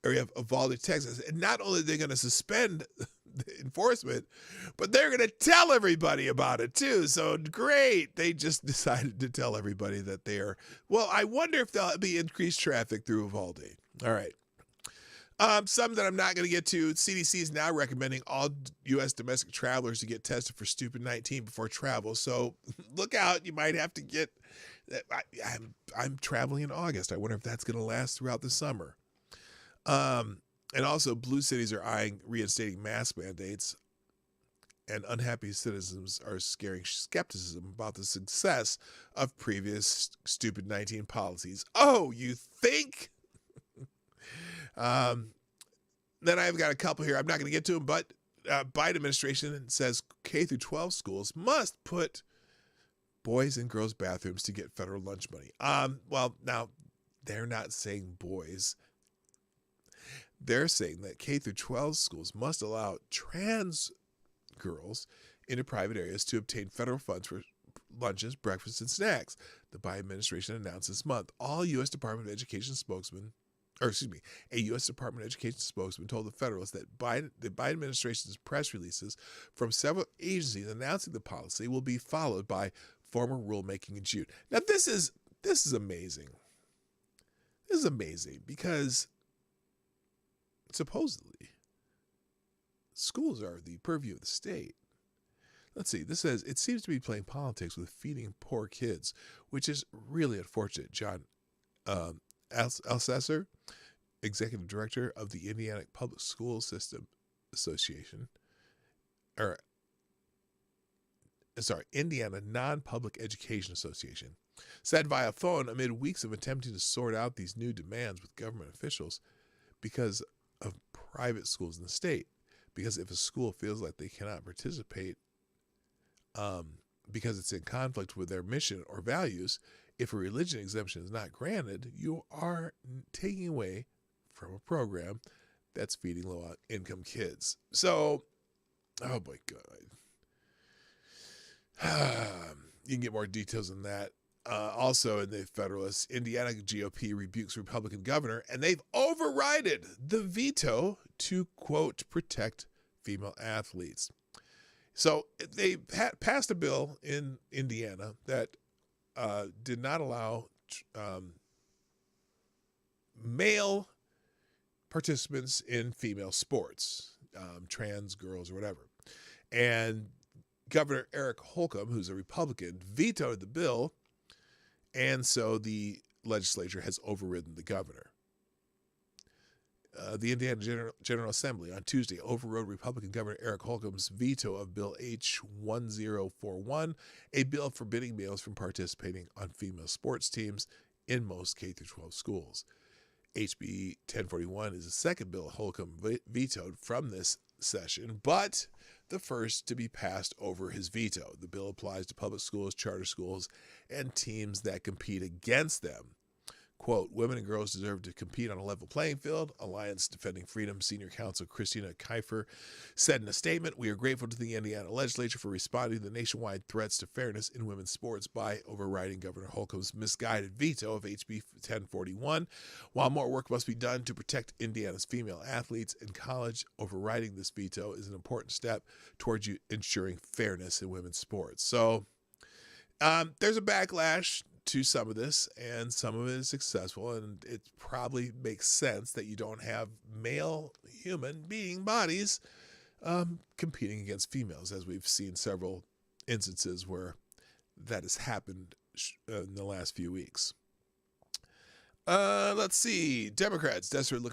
B: of Uvalde, Texas. And not only are they going to suspend the enforcement, but they're going to tell everybody about it too. So great. They just decided to tell everybody that they are. Well, I wonder if there'll be increased traffic through Uvalde. All right. Some that I'm not going to get to. CDC is now recommending all U.S. domestic travelers to get tested for stupid 19 before travel. So look out. You might have to get. I'm traveling in August. I wonder if that's going to last throughout the summer. And also, blue cities are eyeing reinstating mask mandates, and unhappy citizens are scaring skepticism about the success of previous stupid 19 policies. Oh, you think? Then I've got a couple here. I'm not going to get to them, but Biden administration says K through 12 schools must put boys in girls' bathrooms to get federal lunch money. Well, now they're not saying boys. They're saying that K through 12 schools must allow trans girls into private areas to obtain federal funds for lunches, breakfasts, and snacks. The Biden administration announced this month. All U.S. Department of Education spokesman a U.S. Department of Education spokesman told the Federalist that the Biden administration's press releases from several agencies announcing the policy will be followed by formal rulemaking in June. Now, this is amazing. This is amazing because supposedly schools are the purview of the state. Let's see. This says it seems to be playing politics with feeding poor kids, which is really unfortunate. John Alsasser, executive director of the Indiana Public School System Association, Indiana Non-Public Education Association, said via phone amid weeks of attempting to sort out these new demands with government officials because of private schools in the state. Because if a school feels like they cannot participate because it's in conflict with their mission or values, if a religion exemption is not granted, you are taking away from a program that's feeding low-income kids. So, oh my God. You can get more details on that. Also in the Federalist, Indiana GOP rebukes Republican governor, and they've overridden the veto to, quote, protect female athletes. So they passed a bill in Indiana that did not allow male participants in female sports, trans girls or whatever. And Governor Eric Holcomb, who's a Republican, vetoed the bill, and so the legislature has overridden the governor. The Indiana General Assembly on Tuesday overrode Republican Governor Eric Holcomb's veto of Bill H-1041, a bill forbidding males from participating on female sports teams in most K-12 schools. HB 1041 is the second bill Holcomb vetoed from this session, but the first to be passed over his veto. The bill applies to public schools, charter schools, and teams that compete against them. Quote, women and girls deserve to compete on a level playing field. Alliance Defending Freedom Senior Counsel Christina Kiefer said in a statement, we are grateful to the Indiana legislature for responding to the nationwide threats to fairness in women's sports by overriding Governor Holcomb's misguided veto of HB 1041. While more work must be done to protect Indiana's female athletes in college, overriding this veto is an important step towards ensuring fairness in women's sports. So there's a backlash to some of this, and some of it is successful, and it probably makes sense that you don't have male human being bodies competing against females, as we've seen several instances where that has happened in the last few weeks. Let's see. Democrats desperately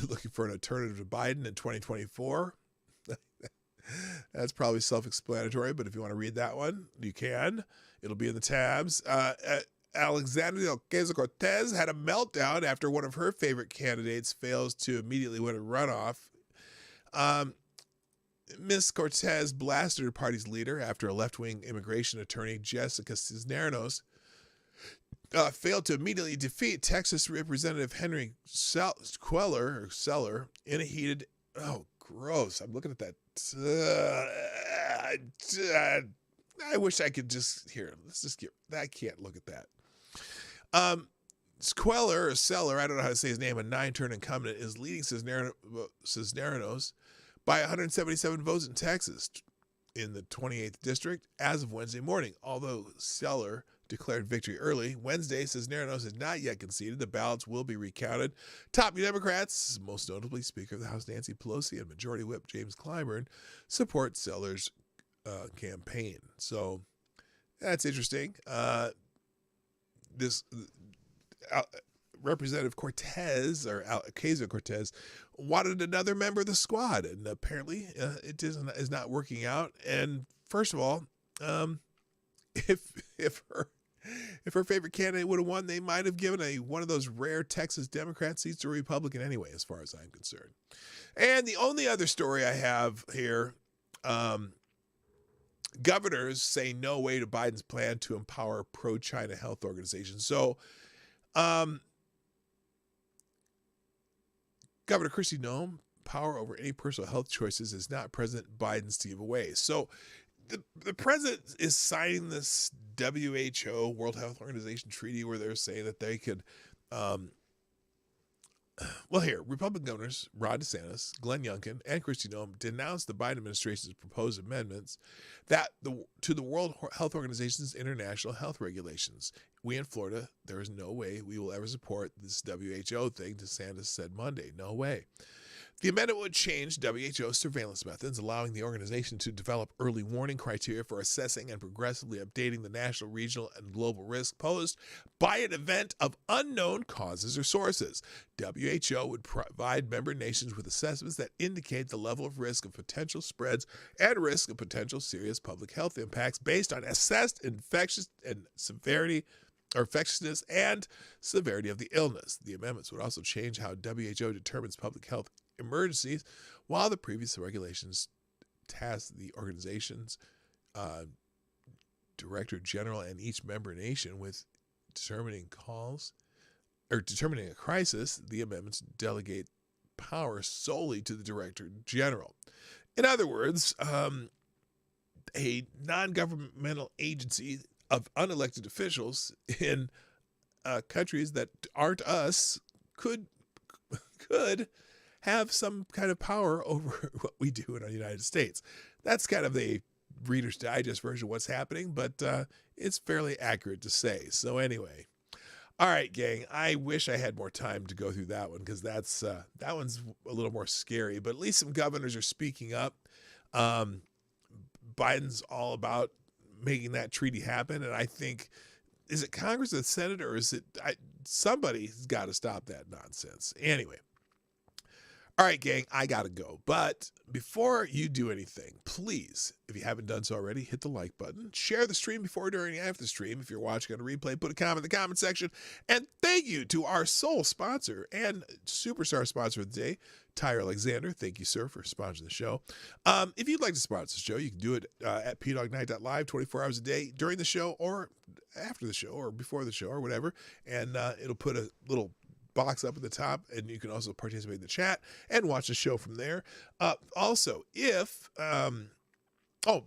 B: looking for an alternative to Biden in 2024. That's probably self-explanatory, but if you want to read that one, you can. It'll be in the tabs. Alexandria Ocasio-Cortez had a meltdown after one of her favorite candidates fails to immediately win a runoff. Miss Cortez blasted her party's leader after a left-wing immigration attorney, Jessica Cisneros, failed to immediately defeat Texas Representative Henry Seller in a heated... Oh, gross. I'm looking at that. I wish I could just let's just get. I can't look at that. Queller or Seller, I don't know how to say his name, a 9-term incumbent, is leading Cisneros by 177 votes in Texas in the 28th district as of Wednesday morning. Although Seller declared victory early Wednesday, Cisneros has not yet conceded. The ballots will be recounted. Top Democrats, most notably Speaker of the House Nancy Pelosi and Majority Whip James Clyburn, support Seller's campaign. So that's interesting. Representative Cortez, or Ocasio-Cortez, wanted another member of the squad, and apparently it is not working out. And first of all, if her favorite candidate would have won, they might have given one of those rare Texas Democrat seats to a Republican anyway, as far as I'm concerned. And the only other story I have here, governors say no way to Biden's plan to empower pro-China health organizations. So, Governor Kristi Noem, power over any personal health choices is not President Biden's to give away. So the president is signing this WHO, World Health Organization treaty, where they're saying that they could Well, here, Republican governors Ron DeSantis, Glenn Youngkin, and Kristi Noem denounced the Biden administration's proposed amendments to the World Health Organization's international health regulations. We in Florida, there is no way we will ever support this WHO thing, DeSantis said Monday. No way. The amendment would change WHO's surveillance methods, allowing the organization to develop early warning criteria for assessing and progressively updating the national, regional, and global risk posed by an event of unknown causes or sources. WHO would provide member nations with assessments that indicate the level of risk of potential spreads and risk of potential serious public health impacts based on assessed infectiousness and severity of the illness. The amendments would also change how WHO determines public health emergencies, while the previous regulations tasked the organization's director general and each member nation with determining a crisis. The amendments delegate power solely to the director general. In other words, a non-governmental agency of unelected officials in countries that aren't us could have some kind of power over what we do in the United States. That's kind of the Reader's Digest version of what's happening, but it's fairly accurate to say. So anyway, all right, gang, I wish I had more time to go through that one because that one's a little more scary, but at least some governors are speaking up. Biden's all about making that treaty happen, and I think, is it Congress or the Senate, or is it somebody's got to stop that nonsense? Anyway. All right, gang, I got to go. But before you do anything, please, if you haven't done so already, hit the like button. Share the stream before, during, and after the stream. If you're watching on a replay, put a comment in the comment section. And thank you to our sole sponsor and superstar sponsor of the day, Tyre Alexander. Thank you, sir, for sponsoring the show. If you'd like to sponsor the show, you can do it at pdognight.live 24 hours a day during the show or after the show or before the show or whatever. And it'll put a little box up at the top, and you can also participate in the chat and watch the show from there. Also, if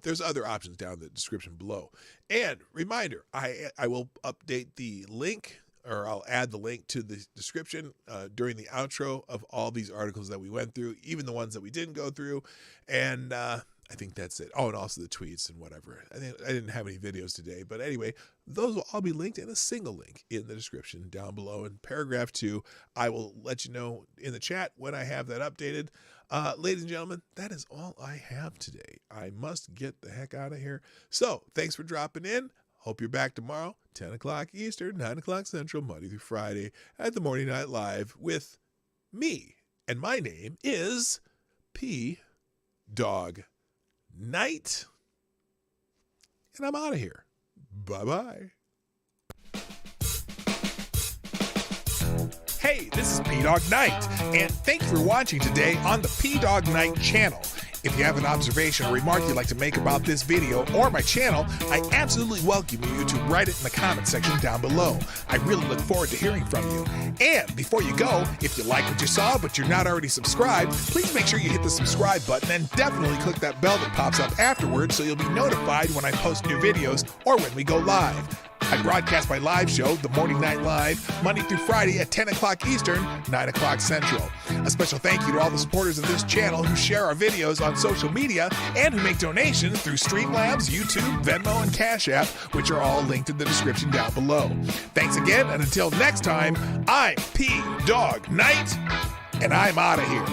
B: there's other options down in the description below. And reminder, I will update the link, or I'll add the link to the description during the outro of all these articles that we went through, even the ones that we didn't go through. And I think that's it. Oh, and also the tweets and whatever. I didn't have any videos today, but anyway, those will all be linked in a single link in the description down below. In paragraph 2, I will let you know in the chat when I have that updated. Ladies and gentlemen, that is all I have today. I must get the heck out of here. So thanks for dropping in. Hope you're back tomorrow, 10 o'clock Eastern, 9 o'clock Central, Monday through Friday at the Morning Night Live with me. And my name is P. Dawg Knight, and I'm out of here. Bye-bye. Hey, this is Dawg Knight, and thank you for watching today on the Dawg Knight Channel. If you have an observation or remark you'd like to make about this video or my channel, I absolutely welcome you to write it in the comment section down below. I really look forward to hearing from you. And before you go, if you like what you saw but you're not already subscribed, please make sure you hit the subscribe button and definitely click that bell that pops up afterwards so you'll be notified when I post new videos or when we go live. I broadcast my live show, The Morning Night Live, Monday through Friday at 10 o'clock Eastern, 9 o'clock Central. A special thank you to all the supporters of this channel who share our videos on social media and who make donations through Streamlabs, YouTube, Venmo, and Cash App, which are all linked in the description down below. Thanks again, and until next time, I'm Dawg Knight, and I'm out of here.